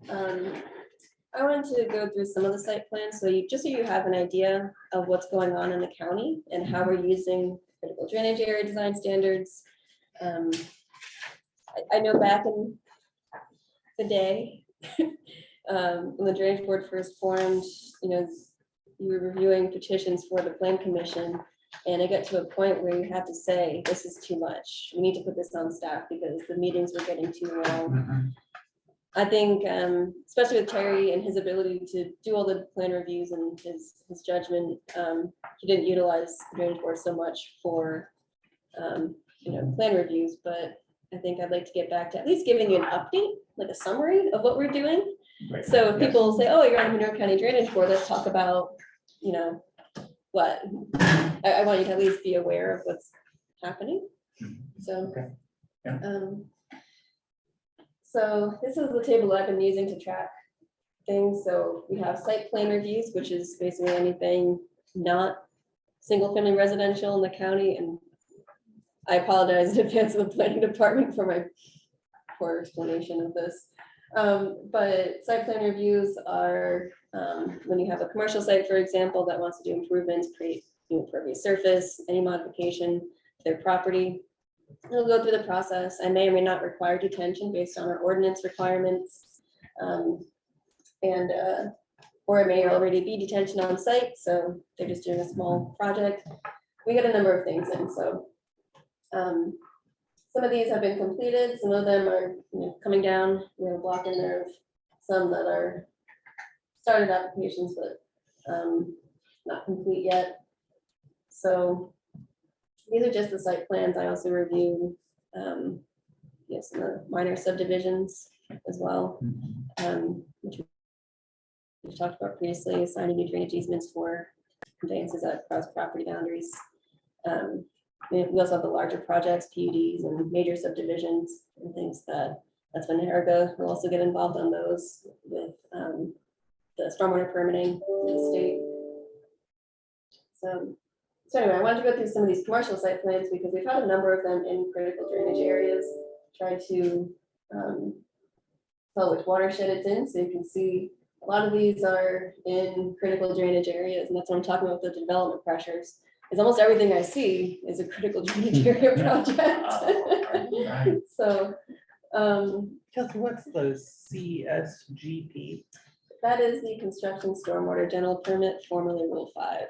I wanted to go through some of the site plans, so just so you have an idea of what's going on in the county and how we're using critical drainage area design standards. I know back in the day, when the drainage board first formed, you were reviewing petitions for the plan commission. And I got to a point where you have to say, this is too much. We need to put this on staff because the meetings were getting too long. Mhm. I think, especially with Terry and his ability to do all the plan reviews and his judgment, he didn't utilize the drainage board so much for, plan reviews, but I think I'd like to get back to at least giving you an update, like a summary of what we're doing. Right. So if Yes. people say, oh, you're on the Monroe County Drainage Board, let's talk about, what? I want you to at least be aware of what's happening. So. Okay. Yeah. So this is the table that I've been using to track things. So we have site plan reviews, which is basically anything not single family residential in the county. And I apologize in advance of the planning department for my poor explanation of this. But site plan reviews are when you have a commercial site, for example, that wants to do improvements, create new impervious surface, any modification to their property. It'll go through the process. I may or may not require detention based on our ordinance requirements. Or it may already be detention on site, so they're just doing a small project. We get a number of things in, so. Some of these have been completed, some of them are coming down. We have a block in there of some that are started applications, but not complete yet. So these are just the site plans. I also review some of the minor subdivisions as well, which we've talked about previously, assigning new drainage easements for conveyances across property boundaries. We also have the larger projects, PUDs and major subdivisions and things that's when Erica will also get involved on those with the stormwater permitting in the state. So anyway, I wanted to go through some of these commercial site plans because we've had a number of them in critical drainage areas. Try to tell which watershed it's in, so you can see a lot of these are in critical drainage areas, and that's what I'm talking about with the development pressures. Is almost everything I see is a critical drainage area project. Right. So, Kelsey, what's the CSGP? that is the construction stormwater general permit, formerly Rule 5.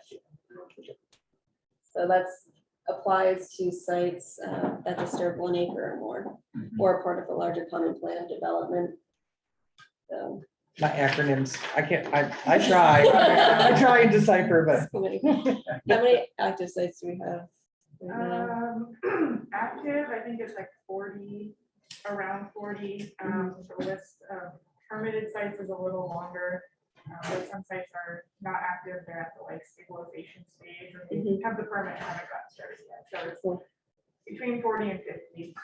So that's applies to sites that disturb 1 acre or more, or part of a larger common plan of development. So, My acronyms, I can't, I try, I try and decipher, but. how many active sites do we have right now? Active, I think it's like 40, around 40. The list of permitted sites is a little longer. But some sites are not active, they're at the like stabilization stage, or they have the permit, and haven't got started yet. So it's between 40 and 50.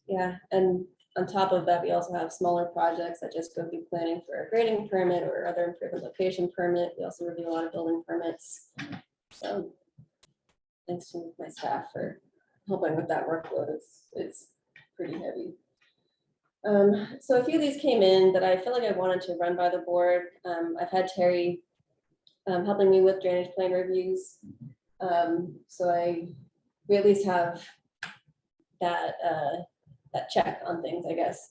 Yeah, and on top of that, we also have smaller projects that just go through planning for a grading permit or other improvement location permit. We also review a lot of building permits. So thanks to my staff for helping with that workload. It's pretty heavy. So a few of these came in that I feel like I wanted to run by the board. I've had Terry helping me with drainage plan reviews. So we at least have that check on things, I guess.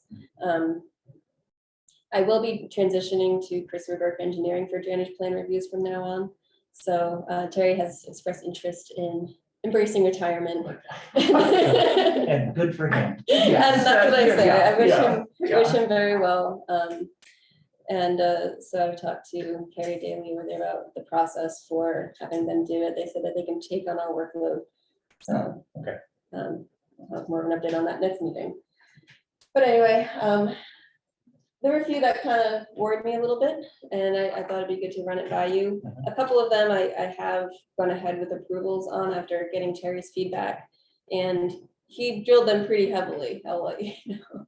I will be transitioning to Chris Burke Engineering for drainage plan reviews from now on. So Terry has expressed interest in embracing retirement. And good for him. And that's what I say. I wish Yeah. him very well. So I've talked to Carrie Daly over there about the process for having them do it. They said that they can take on our workload. So Okay. I'll have more of an update on that next meeting. But anyway, there were a few that kind of worried me a little bit, and I thought it'd be good to run it by you. A couple of them I have gone ahead with approvals on after getting Terry's feedback, and he drilled them pretty heavily. I'll let you know.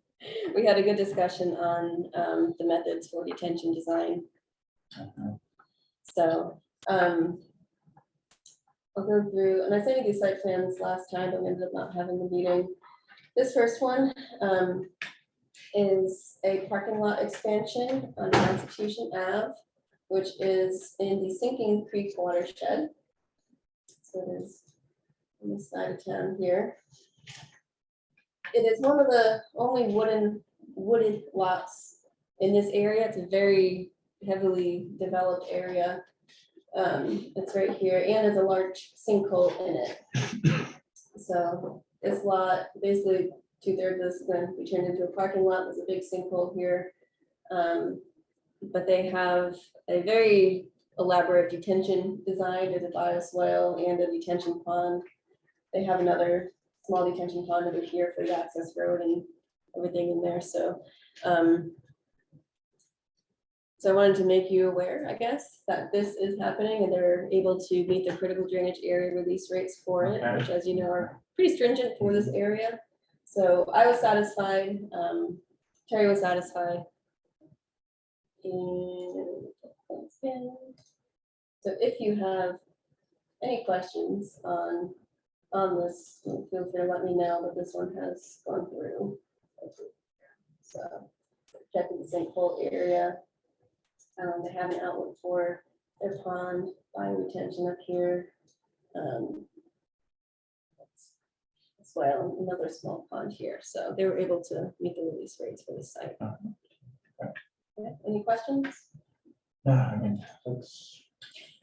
We had a good discussion on the methods for detention design. So I'll go through, and I sent you these site plans last time, but we ended up not having the meeting. This first one is a parking lot expansion on Constitution Ave, which is in the Sinking Creek watershed. So it is on this side of town here. It is one of the only wooded lots in this area. It's a very heavily developed area. It's right here, and there's a large sinkhole in it. So this lot, basically 2/3 of this is going to be turned into a parking lot. There's a big sinkhole here. But they have a very elaborate detention design. There's a bioswale and a detention pond. They have another small detention pond over here for the access road and everything in there. So I wanted to make you aware, I guess, that this is happening and they're able to meet the critical drainage area release rates for it, Okay. which, as you know, are pretty stringent for this area. So I was satisfied, Terry was satisfied. And so if you have any questions on this, feel free to let me know, but this one has gone through. So checking the sinkhole area. They have an outlet for their pond, bio retention up here. As well, another small pond here. So they were able to meet the release rates for this site. Yeah, any questions? No, I mean, it's,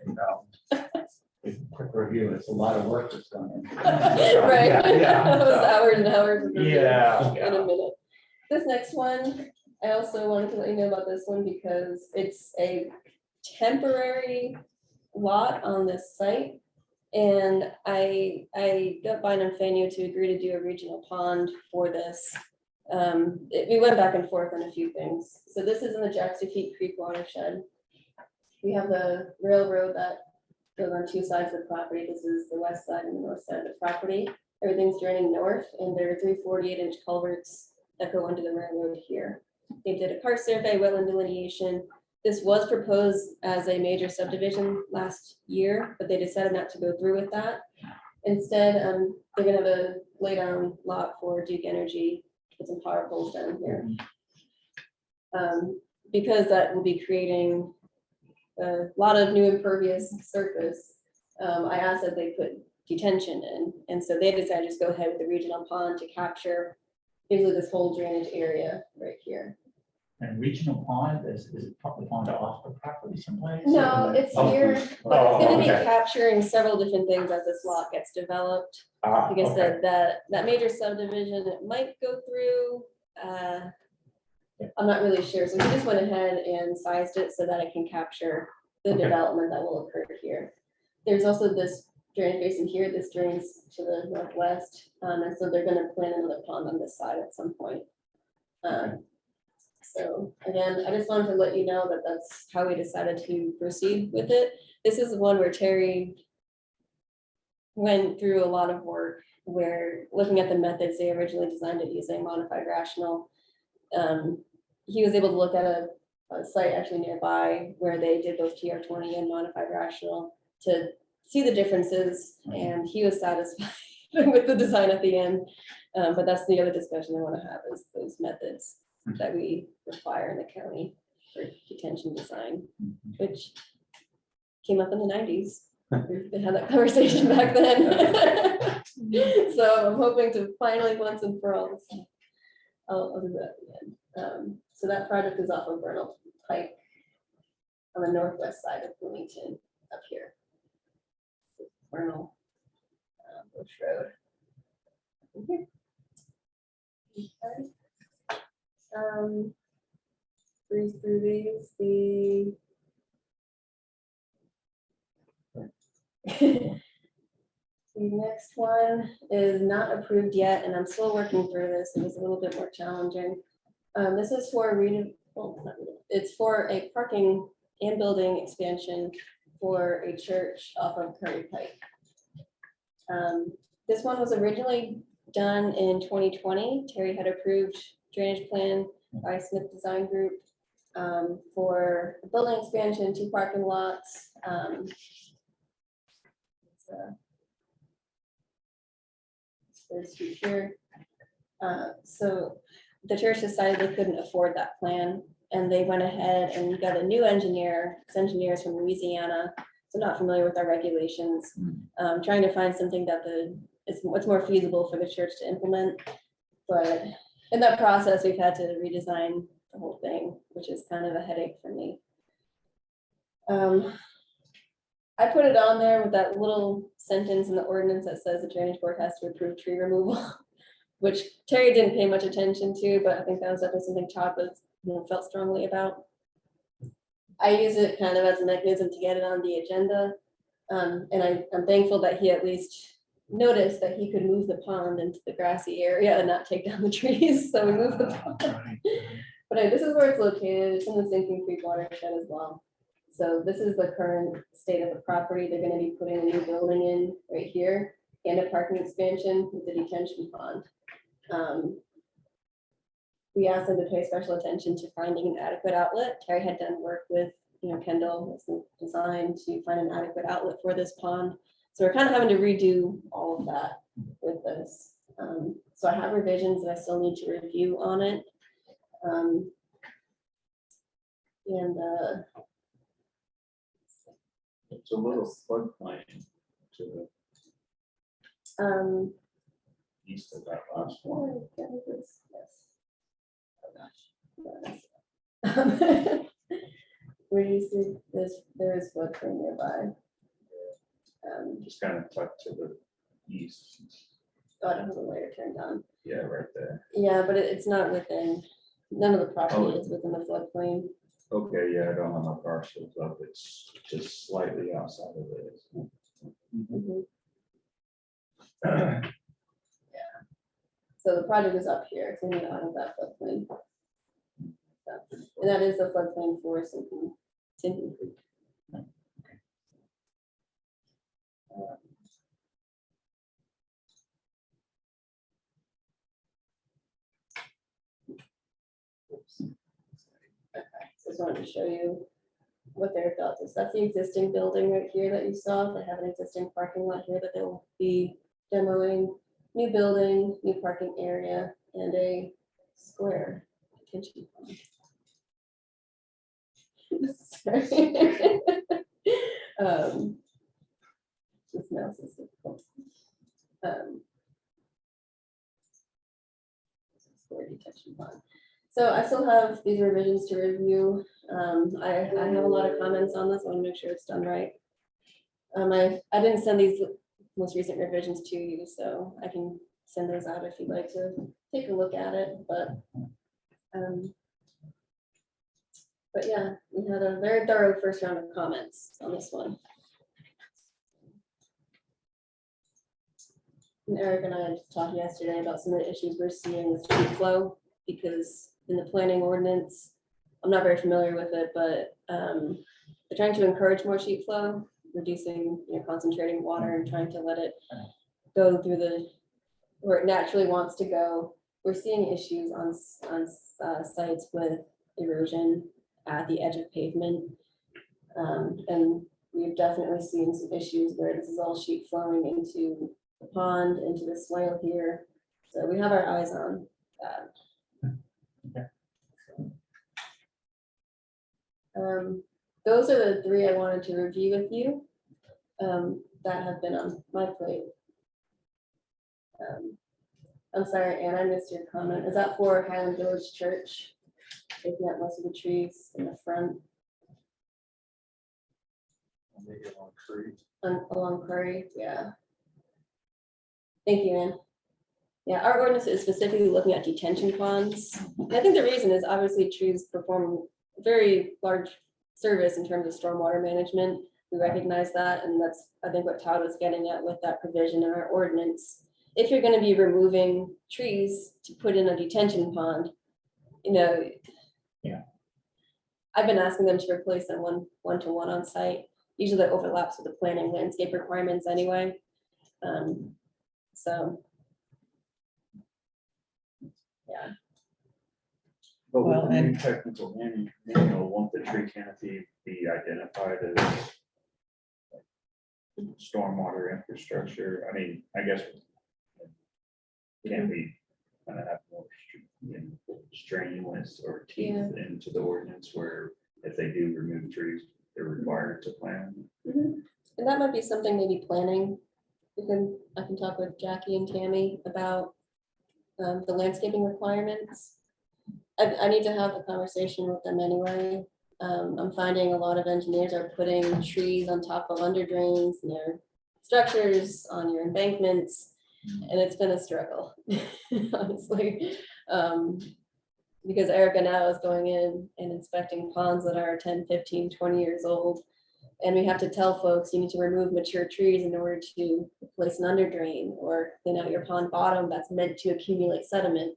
you know, a quick review, it's a lot of work that's gone in. Right. Yeah. That was hours and hours. of review Yeah. In a minute. This next one, I also wanted to let you know about this one because it's a temporary lot on this site. And I got Vine and Faneuil to agree to do a regional pond for this. We went back and forth on a few things. So this is in the Jackson Creek watershed. We have the railroad that goes on two sides of the property. This is the west side and the north side of the property. Everything's draining north, and there are 3 48-inch culverts that go under the railroad here. They did a park survey, wetland delineation. This was proposed as a major subdivision last year, but they decided not to go through with that. Instead, they're gonna have a lay down lot for Duke Energy, put some power poles down here. Because that will be creating a lot of new impervious surface, I asked that they put detention in, and so they decided to just go ahead with the regional pond to capture basically this whole drainage area right here. And regional pond, is it probably pond off the property someplace? No, it's Oh. here, but it's gonna be okay. capturing several different things as this lot gets developed. Like I Okay. said, that major subdivision, it might go through, I'm not really sure, so we just went ahead and sized it so that it can capture the Okay. development that will occur here. There's also this drainage basin here, this drains to the northwest, and so they're gonna plant another pond on this side at some point. So again, I just wanted to let you know that that's how we decided to proceed with it. This is the one where Terry went through a lot of work where looking at the methods they originally designed it using modified rational. He was able to look at a site actually nearby where they did both TR20 and modified rational to see the differences, and he was satisfied with the design at the end. But that's the other discussion I want to have is those methods that we require in the county for detention design, which came up in the 90s. We had that conversation back then. So I'm hoping to finally once and for all. I'll do that again. So that project is off of Vernal Pike on the northwest side of Bloomington up here. Vernal Bush Road. Okay. Breeze through these, the next one is not approved yet, and I'm still working through this. It was a little bit more challenging. This is for it's for a parking and building expansion for a church off of Curry Pike. This one was originally done in 2020. Terry had approved drainage plan by Smith Design Group for a building expansion, 2 parking lots. This street here. So the church decided they couldn't afford that plan, and they went ahead and got a new engineer. It's engineers from Louisiana, so not familiar with our regulations. Trying to find something that it's what's more feasible for the church to implement. But in that process, we've had to redesign the whole thing, which is kind of a headache for me. I put it on there with that little sentence in the ordinance that says the drainage board has to approve tree removal, which Terry didn't pay much attention to, but I think that was definitely something Todd was, felt strongly about. I use it kind of as a mechanism to get it on the agenda. And I'm thankful that he at least noticed that he could move the pond into the grassy area and not take down the trees, so we moved the pond. But this is where it's located, it's in the Sinking Creek watershed as well. So this is the current state of the property. They're gonna be putting a new building in right here and a parking expansion with the detention pond. We asked them to pay special attention to finding an adequate outlet. Terry had done work with, Kendall, with some design to find an adequate outlet for this pond. So we're kind of having to redo all of that with this. So I have revisions that I still need to review on it. It's a little floodplain to the east of that last one. Where do you see this? There is floodplain nearby. Just kind of tucked to the east. Oh, I don't have the layer turned on. Yeah, right there. Yeah, but it's not within, none of the property is within the floodplain. Okay, yeah, I don't have my parcels up. It's just slightly outside of it. Mhm. Yeah. So the project is up here, it's in the out of that floodplain. So, and that is the floodplain for Sinking Creek. Just wanted to show you what their thoughts is. That's the existing building right here that you saw. They have an existing parking lot here that they'll be demoing. New building, new parking area, and a square detention pond. Sorry. This mouse is difficult. Square detention pond. So I still have these revisions to review. I have a lot of comments on this. I want to make sure it's done right. I didn't send these most recent revisions to you, so I can send those out if you'd like to take a look at it. But yeah, we had a very thorough first round of comments on this one. And Eric and I had talked yesterday about some of the issues we're seeing with street flow, because in the planning ordinance, I'm not very familiar with it, but they're trying to encourage more sheet flow, reducing, concentrating water and trying to let it go through where it naturally wants to go. We're seeing issues on sites with erosion at the edge of pavement. And we've definitely seen some issues where this is all sheet flowing into the pond, into the swale here. So we have our eyes on that. Those are the three I wanted to review with you that have been on my plate. I'm sorry, Anne, I missed your comment. Is that for Highland Village Church? Taking out most of the trees in the front along Curry, yeah. Thank you, Anne. Yeah, our ordinance is specifically looking at detention ponds. And I think the reason is obviously trees perform very large service in terms of stormwater management. We recognize that, and that's, I think, what Todd was getting at with that provision in our ordinance. If you're going to be removing trees to put in a detention pond, Yeah. I've been asking them to replace them one-to-one on site. Usually that overlaps with the planning landscape requirements anyway. So, yeah. But with Well, the new and- technical manual, won't the tree canopy be identified as stormwater infrastructure? I mean, I guess can we kind of have more strenuous or teeth into the ordinance where if they do remove trees, they're required to plant? And that might be something maybe planning. I can talk with Jackie and Tammy about the landscaping requirements. I need to have a conversation with them anyway. I'm finding a lot of engineers are putting trees on top of under drains and their structures on your embankments. And it's been a struggle, honestly. Because Erica now is going in and inspecting ponds that are 10, 15, 20 years old. And we have to tell folks you need to remove mature trees in order to replace an under drain or clean out your pond bottom that's meant to accumulate sediment.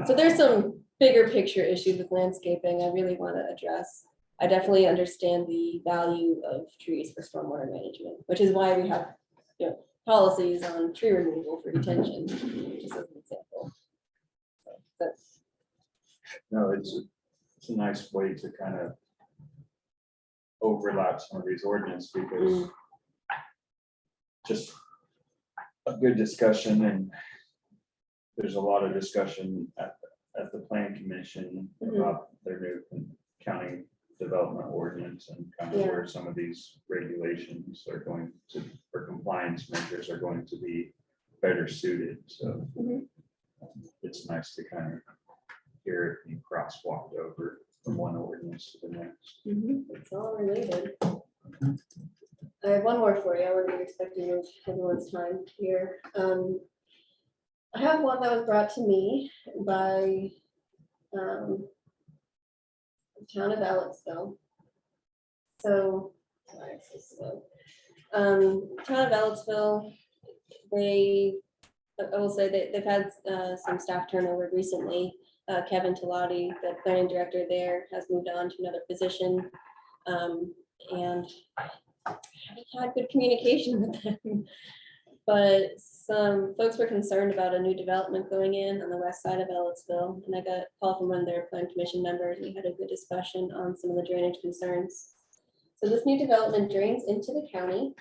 So there's some bigger picture issues with landscaping I really want to address. I definitely understand the value of trees for stormwater management, which is why we have, policies on tree removal for detention, just as an example. So that's No, it's a nice way to kind of overlap some of these ordinance because just a good discussion, and there's a lot of discussion at the plan commission about their new county development ordinance and kind of where some of these regulations are going to, or compliance measures are going to be better suited. So it's nice to kind of hear it being crosswalked over from one ordinance to the next. It's all related. I have one more for you. I wasn't expecting everyone's time here. I have one that was brought to me by the town of Ellettsville. So, sorry, it's so slow. Town of Ellettsville, I will say they've had some staff turnover recently. Kevin Talati, the planning director there, has moved on to another position. And I haven't had good communication with them. But some folks were concerned about a new development going in on the west side of Ellettsville. And I got a call from one of their plan commission members. We had a good discussion on some of the drainage concerns. So this new development drains into the county.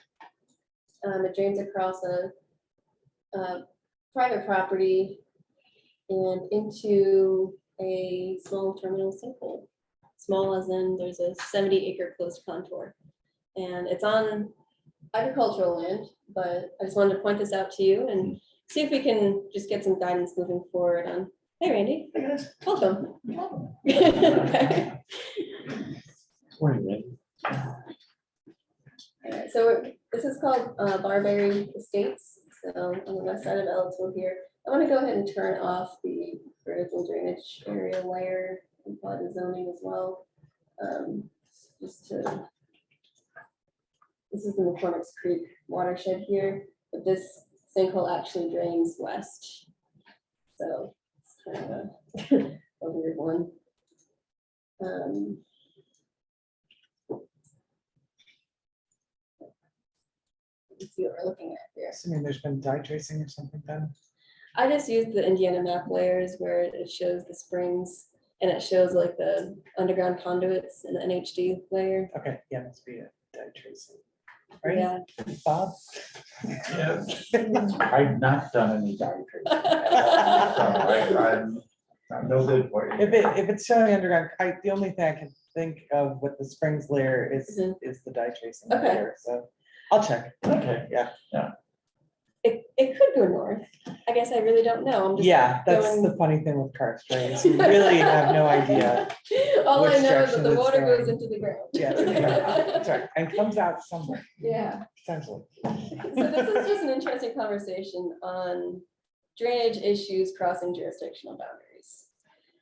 It drains across a private property and into a small terminal sinkhole. Small as in there's a 70-acre closed contour. And it's on agricultural land, but I just wanted to point this out to you and see if we can just get some guidance moving forward on, hey Randy, welcome. Okay. Morning, Randy. Alright, so this is called Barberry Estates, so on the west side of Ellettsville here. I want to go ahead and turn off the vertical drainage area layer and probably the zoning as well. Just to, this is the McCormick's Creek watershed here, but this sinkhole actually drains west. So it's kind of a weird one. Let's see what we're looking at here. Assuming there's been dye tracing or something done. I just used the Indiana map layers where it shows the springs and it shows like the underground conduits in the NHD layer. Okay, yeah, must be a dye tracing. Right, Yeah. Bob? Yes, I've not done any dye tracing. So I'm no good for it. If it's showing underground, the only thing I can think of with the springs layer is the dye tracing Okay. layer, so I'll check. Okay. Yeah. It could go north. I guess I really don't know. I'm just Yeah, that's going- the funny thing with karst, right? is you really have no idea. All I which know is that direction the it's water goes going. into the ground. Yeah, that's right, and comes out somewhere, Yeah. essentially. So this is just an interesting conversation on drainage issues crossing jurisdictional boundaries.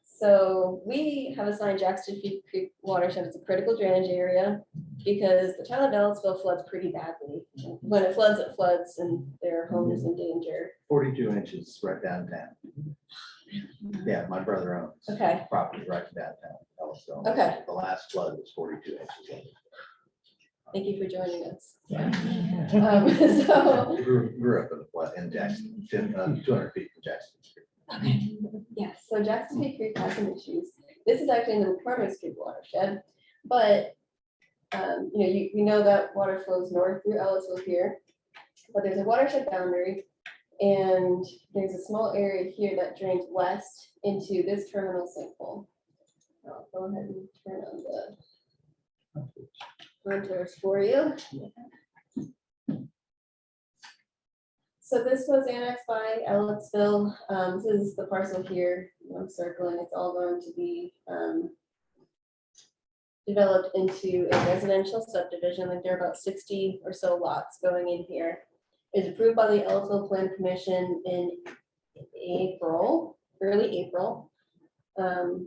So we have assigned Jackson Creek watershed as a critical drainage area because the town of Ellettsville floods pretty badly. When it floods and their home is in danger. 42 inches right downtown. Yeah, my brother owns Okay. property right downtown. Ellisville. Okay. The last flood was 42 inches. Thank you for joining us. Yeah. So, Grew up in the flood in Jackson, 200 feet from Jackson. okay, yeah, so Jackson Creek has some issues. This is actually in the McCormick's Creek watershed, but you know that water flows north through Ellisville here, but there's a watershed boundary, and there's a small area here that drains west into this terminal sinkhole. I'll go ahead and turn on the contours for you. So this was annexed by Ellettsville. This is the parcel here I'm circling. It's all going to be developed into a residential subdivision, like there are about 60 or so lots going in here. Is approved by the Ellisville Plan Commission in April, early April. And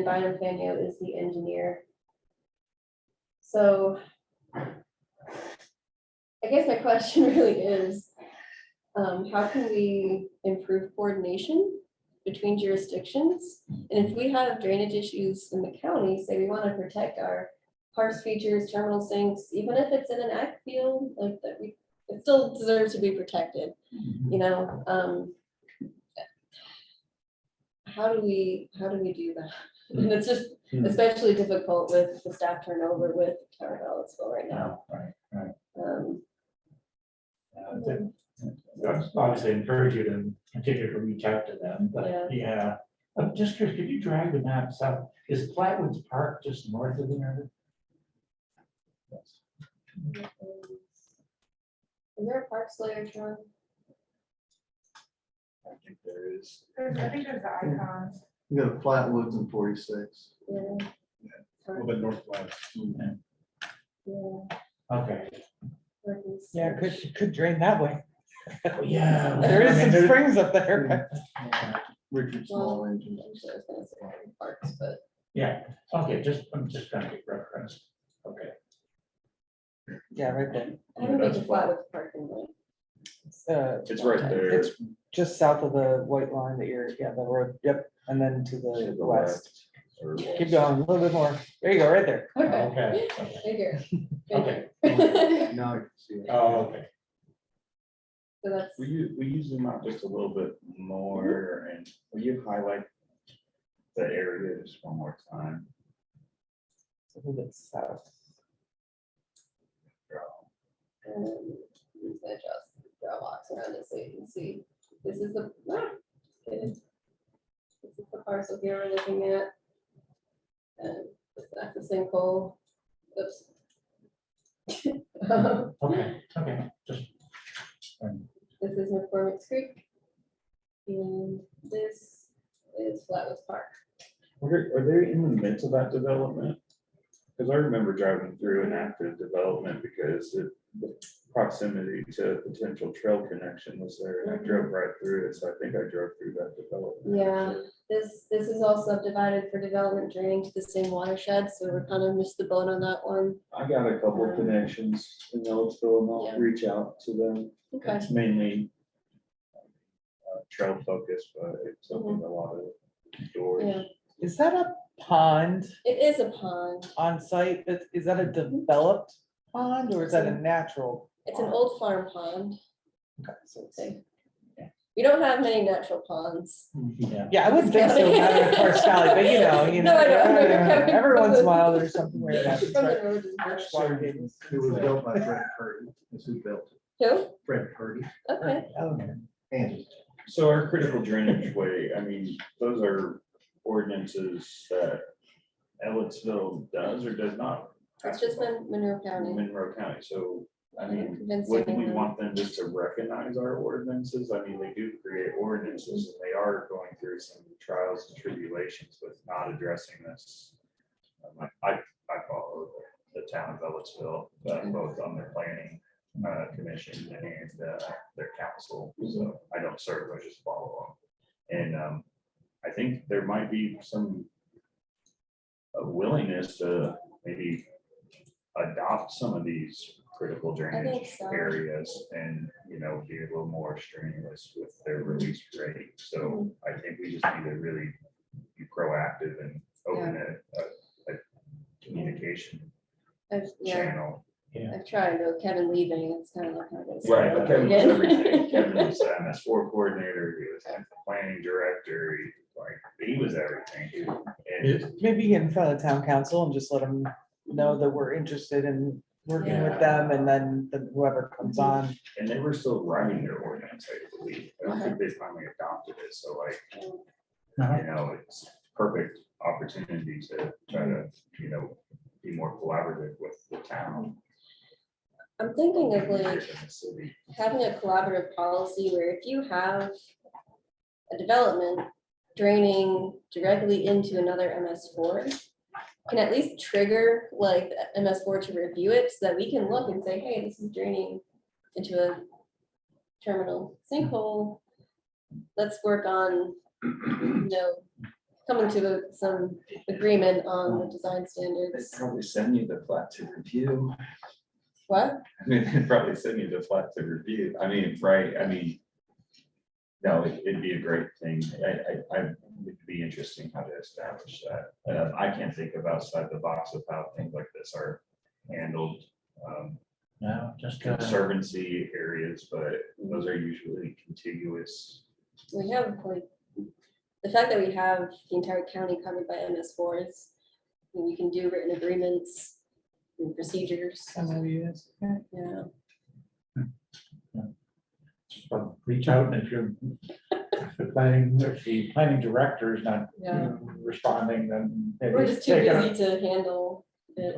Bynum Fanio is the engineer. So I guess my question really is, how can we improve coordination between jurisdictions? And if we have drainage issues in the county, say we want to protect our parks features, terminal sinks, even if it's in an ag field, like that, it still deserves to be protected, you know? How do we do that? And it's just especially difficult with the staff turnover with Town of Ellisville right now. Right. I'd obviously encourage you to continue to reach out to them, but yeah. I'm just curious, could you drag the maps up? Is Flatwoods Park just north of there? Is there a parks layer, John? I think there is. I think there's the icons. You got Flatwoods and 46. Yeah. A little bit northwest. Yeah. Okay. Yeah, could drain that way. Yeah. There is I mean, some there's- springs up there. Richard Small Well, engine. actually, I was gonna say parks, but Yeah, okay, I'm just trying to get reference. Okay. Yeah, right there. I haven't been to Flatwoods Park in like. It's right there. It's just south of the white line that you're, yeah, the road, yep, and then to the west. Or- Keep going, a little bit more. There you go, right there. Okay. Okay. Bigger. Okay. Now I can see it. Oh, okay. So that's, We use them out just a little bit more, and will you highlight the area just one more time? A little bit south. I'm just gonna just draw blocks around it so you can see. This is the, okay. This is the parcel here we're looking at. And that's the sinkhole. Oops. Okay, just. This is McCormick's Creek. And this is Flatwoods Park. Are they in the midst of that development? Because I remember driving through an active development because the proximity to potential trail connection was there, and I drove right through it, so I think I drove through that development. Yeah, this is all subdivided for development draining to the same watershed, so we're kind of missed the boat on that one. I got a couple of connections in Ellisville, and I'll Yeah. reach out to them. Okay. It's mainly trail focused, but it's opened a lot of doors. Yeah, Is that a pond it is a pond. on site? Is that a developed pond or is that a natural? It's an old farm pond. Okay, so it's- Okay. We don't have many natural ponds. Yeah. Yeah, I wouldn't think so, not in Forest Valley, but you know. No, I know. Every once in a while, there's something where it happens, From the right? road is bush. Water tables. It was built by Fred Purdy. That's who built it. Who? Fred Purdy. Okay. And So our critical drainage way, I mean, those are ordinances that Ellisville does or does not. It's just been Monroe County. Monroe County, so, I mean, Convince wouldn't we anyone. want them just to recognize our ordinances? I mean, they do create ordinances and they are going through some trials and tribulations with not addressing this. I follow the town of Ellisville, both on their planning commission and their council, so I don't serve, I just follow them. And I think there might be some willingness to maybe adopt some of these critical drainage so. areas and, you know, be a little more strenuous with their release rate. So I think we just need to really be proactive and open a communication channel. I've tried, though Kevin leaving, it's kind of like. Right, but Kevin was everything. Kevin was the MS4 coordinator, he was the planning director, he was everything. And Maybe get in front of the town council and just let them know that we're interested in working Yeah. with them and then whoever comes on. And they were still writing their ordinance, I believe. I don't think they finally adopted it, so like, you know, it's perfect opportunity to try to, you know, be more collaborative with the town. I'm thinking of like in the city. having a collaborative policy where if you have a development draining directly into another MS4, can at least trigger like the MS4 to review it so that we can look and say, hey, this is draining into a terminal sinkhole. Let's work on, coming to some agreement on the design They standards. probably send you the plat to review. What? I mean, they'd probably send you the plat to review. I mean, right, I mean. No, it'd be a great thing. It'd be interesting how to establish that. I can't think of outside the box of how things like this are handled. No, just. Conservancy areas, but those are usually contiguous. We have like, the fact that we have the entire county covered by MS4s, we can do written agreements and procedures. MOUs. Yeah. Yeah. But reach out, and if if the planning director is not Yeah. responding, then. maybe We're just too take it up. busy to handle it,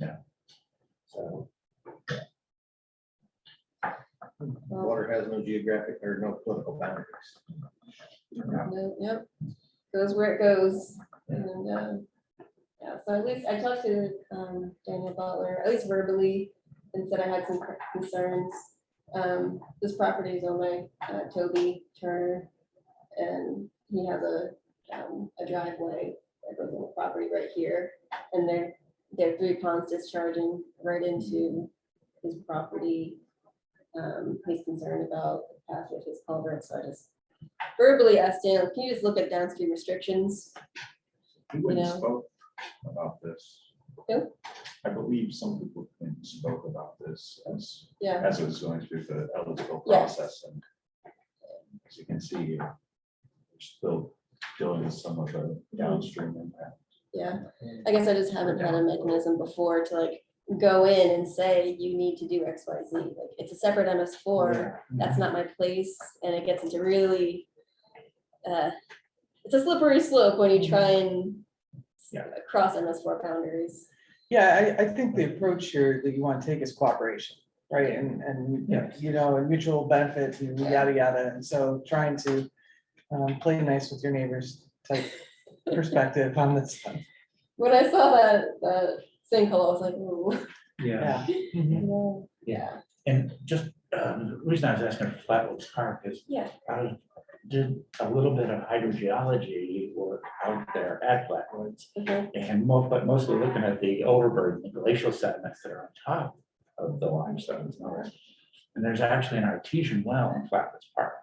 yeah. So, Water has no geographic or no political boundaries. No, yep, goes where it goes, and, yeah, so at least I talked to, Daniel Butler, at least verbally, and said I had some concerns. This property is owned by, Toby Turner, and he has a driveway that goes on the property right here, and there are 3 ponds discharging right into his property. He's concerned about the path with his culvert, so I just verbally asked Dan, can you just look at downstream restrictions? Who went and know. spoke about this? Who? I believe some people went and spoke about this Yeah, as it was going through the eligible Yes. process, and as you can see, we're still dealing with some of the downstream impact. yeah. I guess I just haven't had a mechanism before to like go in and say, you need to do X, Y, Z. Like, it's a separate MS4. That's not my place, and it gets into really, it's a slippery slope when you try and cross MS4 boundaries. Yeah, I think the approach here that you want to take is cooperation, right? And, Yes. and mutual benefit and yada, yada. And so trying to play nice with your neighbors type perspective on this one. When I saw that sinkhole, I was like, ooh. yeah, Yeah. Yeah. and just, the reason I was asking for Flatwoods Park is. Yeah. I did a little bit of hydrogeology work out there at Flatwoods. Mhm. And but mostly looking at the overburden, the glacial sediments that are on top of the limestones. And there's actually an artesian well in Flatwoods Park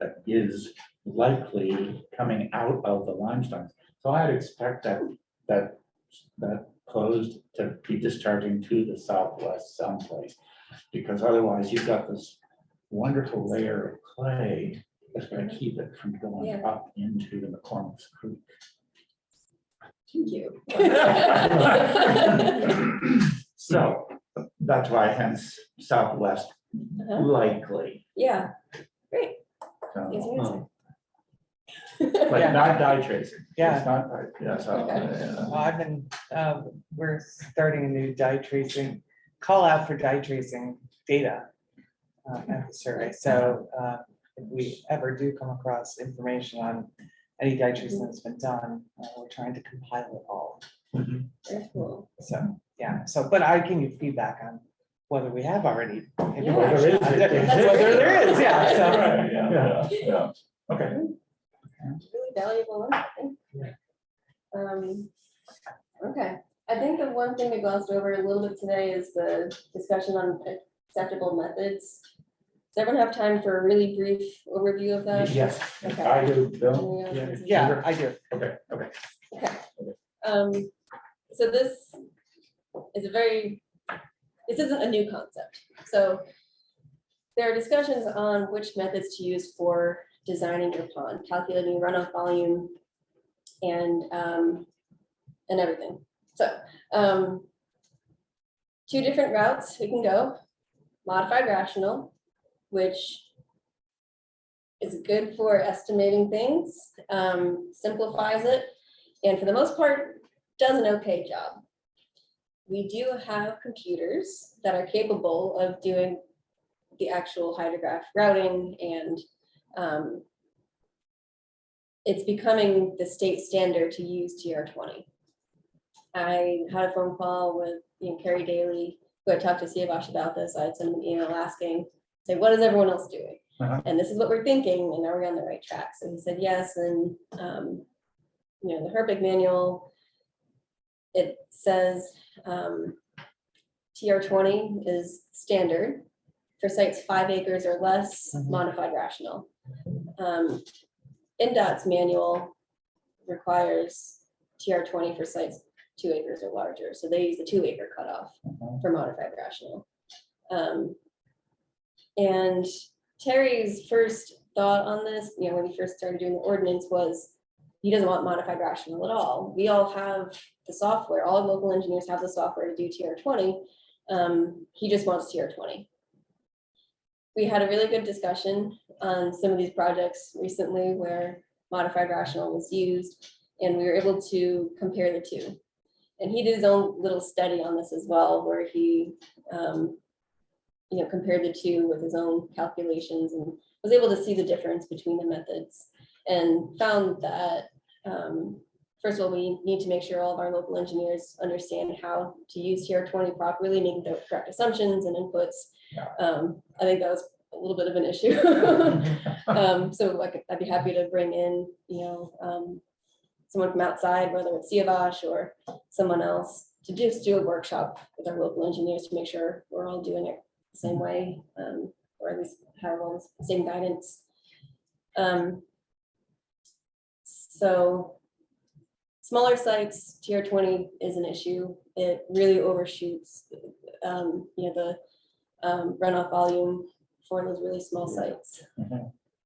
that is likely coming out of the limestones. So I'd expect that closed to be discharging to the southwest someplace. Because otherwise you've got this wonderful layer of clay that's going to keep it from going Yeah. up into the McCormick's Creek. Thank you. So that's why hence southwest Uh-huh. likely. Yeah, great. So, Easy answer. But Yeah. not die tracing. Yeah. It's not, yeah, so. Okay. I've been, we're starting a new dye tracing, call out for dye tracing data at the survey. So if we ever do come across information on any dye tracing that's been done, we're trying to compile it all. Very cool. So, yeah, so, but I can give feedback on whether we have already. Yeah. Whether there is, Whether there is, yeah, so. Right, yeah. Okay. Really valuable one, I think. Okay, I think the one thing we glossed over a little bit today is the discussion on acceptable methods. Does everyone have time for a really brief overview of that? Yes, Okay. I do, Bill. Yeah, I do. Okay, okay. So this is this isn't a new concept. So there are discussions on which methods to use for designing your pond, calculating runoff volume, and everything. So 2 different routes we can go. Modified rational, which is good for estimating things, simplifies it, and for the most part, does an okay job. We do have computers that are capable of doing the actual hydrograph routing, and it's becoming the state standard to use TR20. I had a phone call with, Carrie Daly, who I talked to Siavash about this. I had sent him an email asking, say, what is everyone else doing? Uh-huh. And this is what we're thinking, and are we on the right track? So he said yes, and the HRPC manual, it says TR20 is standard for sites 5 acres or less, modified rational. NDOT's manual requires TR20 for sites 2 acres or larger, so they use the 2 acre cutoff for modified rational. And Terry's first thought on this, when he first started doing the ordinance, was he doesn't want modified rational at all. We all have the software, all local engineers have the software to do TR20. He just wants TR20. We had a really good discussion on some of these projects recently where modified rational was used, and we were able to compare the two. And he did his own little study on this as well, where he compared the two with his own calculations and was able to see the difference between the methods, and found that first of all, we need to make sure all of our local engineers understand how to use TR20 properly, making the correct assumptions and inputs. I think that was a little bit of an issue. So I'd be happy to bring in, someone from outside, whether it's Siavash or someone else, to just do a workshop with our local engineers to make sure we're all doing it the same way, or at least have all the same guidance. So smaller sites, TR20 is an issue. It really overshoots, the runoff volume for those really small sites.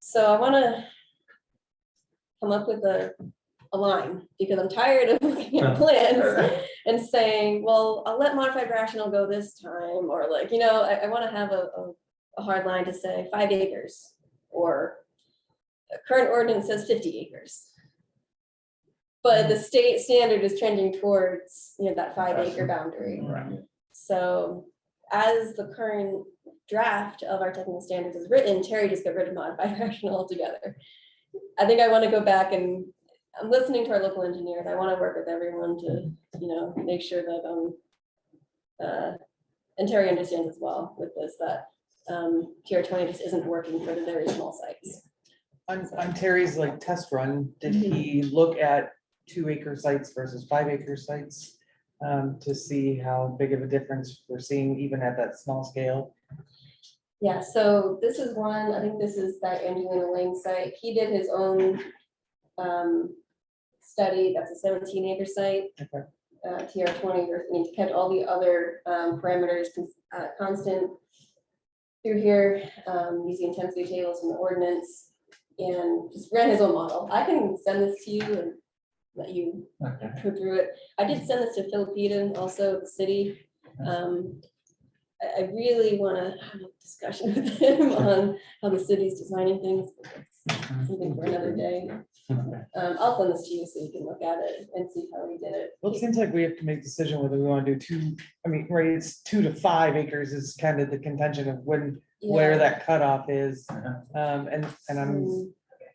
So I want to come up with a line, because I'm tired of looking at plans and saying, well, I'll let modified rational go this time, or I want to have a hard line to say 5 acres, or the current ordinance says 50 acres. But the state standard is trending towards, that 5 acre boundary. Right. So as the current draft of our technical standards is written, Terry just got rid of modified rational altogether. I think I want to go back, and I'm listening to our local engineers. I want to work with everyone to, make sure that, and Terry understands as well with this, that TR20 just isn't working for the very small sites. On Terry's test run, did he look at 2 acre sites versus 5 acre sites to see how big of a difference we're seeing even at that small scale? Yeah, so this is one, I think this is that Angelina Lane site. He did his own study. That's a 17 acre site. Okay. TR20, and he kept all the other parameters constant through here, using intensity tables from the ordinance, and just ran his own model. I can send this to you and let you go through it. I did send this to Philippine, also the city. I really want to have a discussion with him on how the city's designing things. Something for another day. I'll send this to you so you can look at it and see how we did it. Well, it seems like we have to make a decision whether we want to do it's 2 to 5 acres is kind of the contention of where that cutoff is. And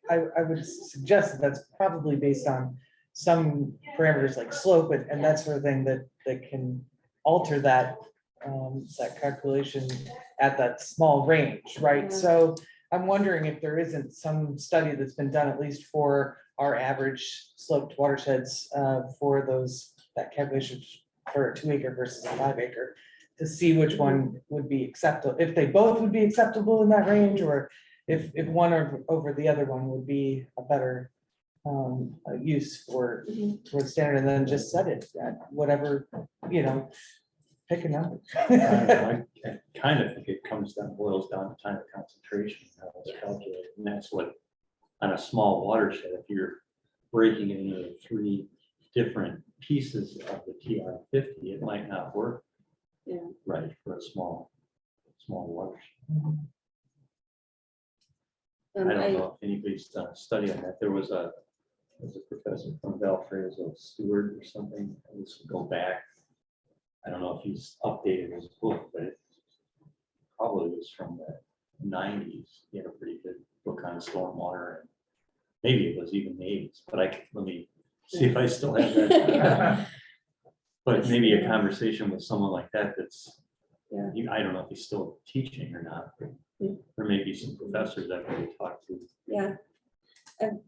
I would suggest that that's probably based on some parameters like slope and that sort of thing that can alter that calculation at that small range, right? So I'm wondering if there isn't some study that's been done, at least for our average sloped watersheds, for that calculation for a 2 acre versus a 5 acre, to see which one would be acceptable, if they both would be acceptable in that range, or if one over the other one would be a better use for standard, and then just set it at whatever, pick a number. I kind of think it boils down to time of concentration, how it's calculated, and that's what, on a small watershed, if you're breaking it into 3 different pieces of the TR50, it might not work right for a small watershed. I don't know if anybody's done a study on that. There was a professor from Valparaiso, Stewart or something. This would go back. I don't know if he's updated his book, but it probably was from the 90s. He had a pretty good book on stormwater, and maybe it was even the 80s. But let me see if I still have that. But maybe a conversation with someone like that that's, Yeah. I don't know if he's still teaching or not, but there may be some professors that we talk to. Yeah.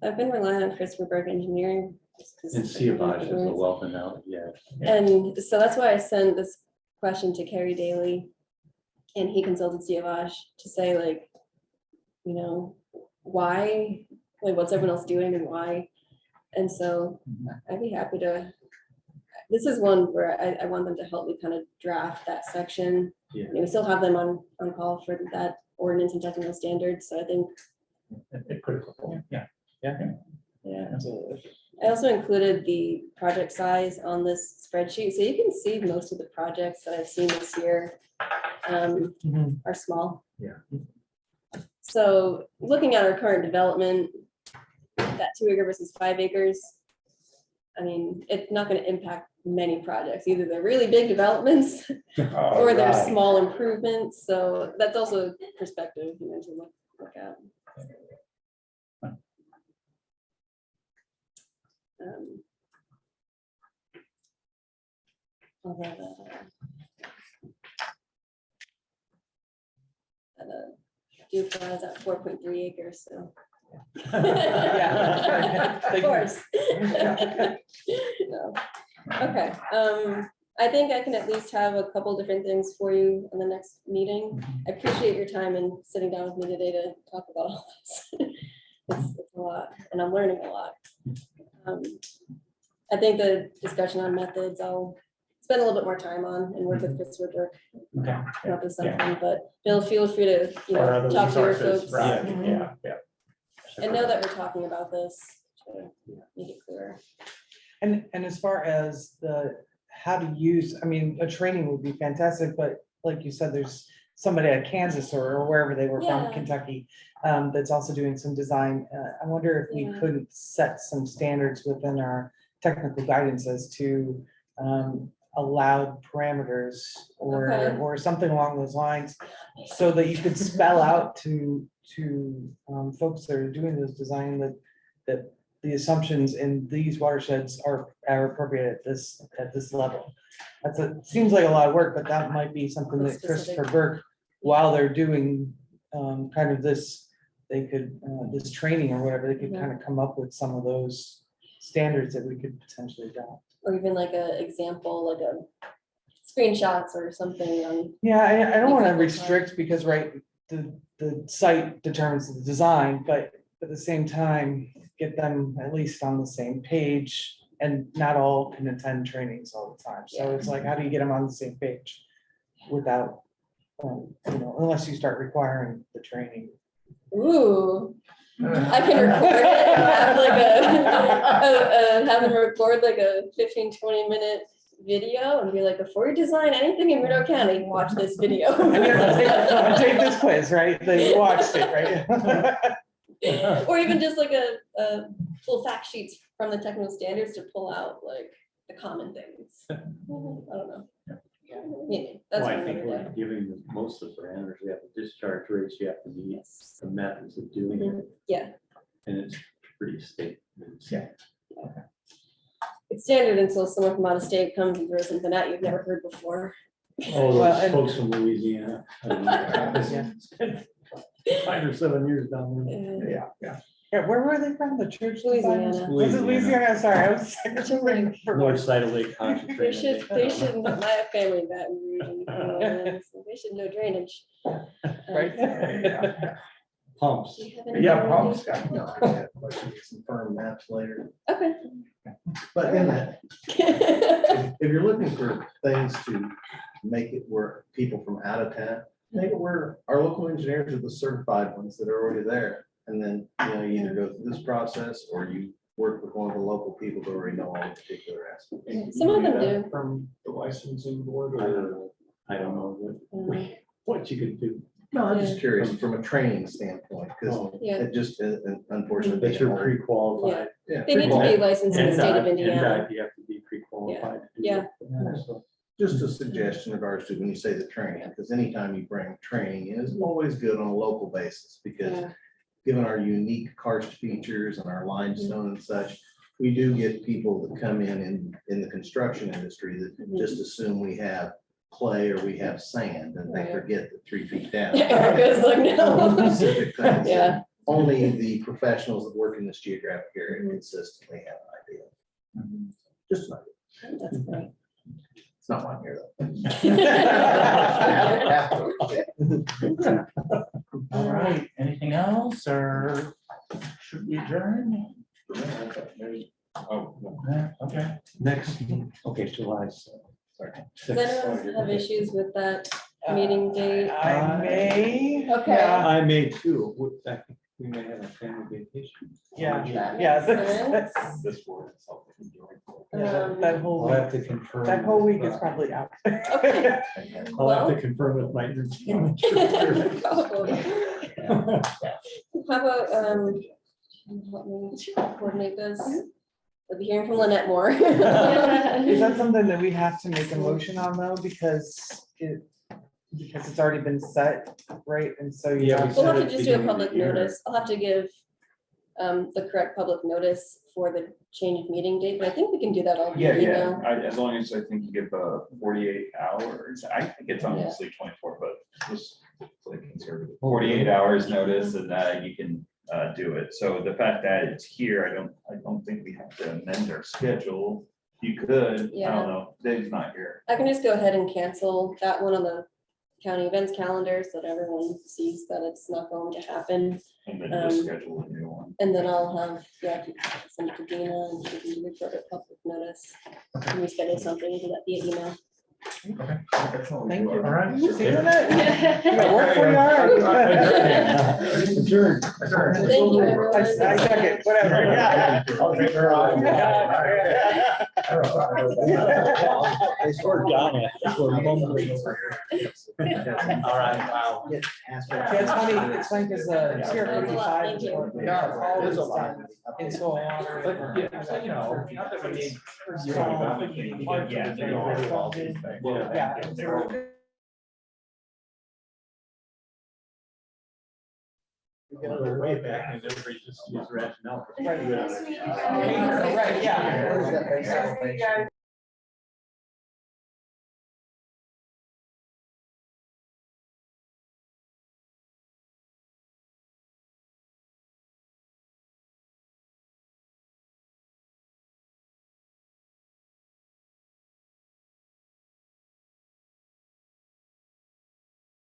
I've been relying on Christopher Burke Engineering. just 'cause And see about it as a wealth of knowledge, yeah. And so that's why I sent this question to Kerry Daly. And he consulted Siavash to say like, you know, why, like what's everyone else doing and why? And so I'd be happy to, this is one where I want them to help me kind of draft that section. Yeah. We still have them on call for that ordinance and technical standards, so I think, Critical, yeah. yeah. Absolutely. I also included the project size on this spreadsheet, so you can see most of the projects that I've seen this year are small. Yeah. So looking at our current development, that 2 acre versus 5 acres, I mean, it's not gonna impact many projects. Either they're really big developments or they're Alright. small improvements, so that's also perspective, you know, to look at. Although the Dupla is at 4.3 acres, so. Yeah. Of course. No. Okay, I think I can at least have a couple different things for you in the next meeting. I appreciate your time and sitting down with me today to talk about all this. It's a lot, and I'm learning a lot. I think the discussion on methods, I'll spend a little bit more time on and work with Christopher Burke. Okay. Come up with something, but feel free to, you Or know, other talk to your resources, folks. right, Mhm. yeah. And know that we're talking about this to make it clearer. And as far as how to use, I mean, a training would be fantastic, but like you said, there's somebody at Kansas or wherever they were from, Yeah. Kentucky, that's also doing some design. I wonder if we Yeah. couldn't set some standards within our technical guidance as to allowed parameters Okay. or something along those lines, so that you could spell out to folks that are doing this design that the assumptions in these watersheds are appropriate at this level. Seems like a lot of work, but that might be something that Specific. Christopher Burke, while they're doing kind of this, they could, this training or whatever, they could kind of come up with some of those standards that we could potentially adopt. Or even like a example, like a screenshots or something on. Yeah, I don't want to Example. restrict because, right, the site determines the design, but at the same time, get them at least on the same page, and not all can attend trainings all the time. So it's like, how do you get them on the same page without, unless you start requiring the training? Ooh, I can record it and have like have them record like a 15-20 minute video and be like, before you design anything in Rideau County, watch this video. And you have to take this quiz, right? They watched it, right? Or even just like a full fact sheets from the technical standards to pull out like the common things. I don't know. Maybe, that's Well, what I I'm think gonna we're do. giving the- most of the parameters. We have the discharge rates, you have to meet Yes. the methods of doing it, Yeah, and it's pretty state. Yeah. it's standard until someone from out of state comes and throws something at you you've never heard before. Oh, Well, those and- folks from Louisiana. I don't know. Yeah. 5 or 7 years down there. Yeah, where were they from? The church? Louisiana. Was it Louisiana? Sorry, I was. North side of Lake They Concentrated. should know, my family in Baton Rouge, and so they should know drainage. Right? Pumps. Do you have any Yeah, other pumps. ideas? No, I have some firm maps later, Okay. but in that, if you're looking for things to make it where people from out of town, make it where our local engineers are the certified ones that are already there. And then, you either go through this process or you work with one of the local people that already know all the particular aspects. Some of them do. From the licensing board I or? don't know. I don't know what you could do. No, I'm just curious from a training standpoint, because Yeah, it just, unfortunately. But you're pre-qualified. Yeah. they need to be licensed in the state of NDOT, Indiana. You have to be pre-qualified. to do Yeah. it. So, Just a suggestion in regards to when you say the training, because anytime you bring training in, it's always good on a local basis, because Yeah. given our unique karst features and our limestone and such, we do get people that come in the construction industry that just assume we have clay or we have sand, and they Right. forget that 3 feet down. Erica's like, no. Specific things. Yeah. Only the professionals that work in this geographic area consistently have an idea. Just an idea. That's great. It's not mine here though. All right, anything else, or should we adjourn? Oh, Okay. Next, okay, July. Sorry. Does anyone have issues with that meeting date? I may. Okay. Yeah, I may too. I think we may have a family vacation. yeah, That yeah. makes sense. That's- this board itself. yeah, that whole I'll have week, to confirm. that whole week with, is probably out. Okay. I'll have to confirm with my. Probably. How about, let me coordinate this. I'll be hearing from Lynette more. Is that something that we have to make a motion on though, because it's already been set, right? And so you Yeah, have we We'll said have at to the just do a beginning of public the year. notice. I'll have to give the correct public notice for the change of meeting date, but I think we can do that all Yeah, via yeah, email. as long as I think you give 48 hours, I think it's honestly 24, but just like conservative. 48 hours notice and you can do it. So the fact that it's here, I don't think we have to amend our schedule. You could, I Yeah. don't know, Dave's not here. I can just go ahead and cancel that one on the county events calendar so that everyone sees that it's not going to happen. And then just schedule a new one. And then I'll have, send it to Dina and she can do the correct public notice. Can we schedule something and do that via email? Thank you. All right. See you in a minute. You got work for you, all right. Adjourned. Thank you, everyone. I second, whatever, yeah. I'll take her off. They scored down it. All right, wow. Yeah, it's funny because here Thanks a lot, 45 thank is you. what we are always done. And so on. But yeah, so, you know, not that we need. Yeah. and so- Way back and everybody just used rationale. Right, yeah.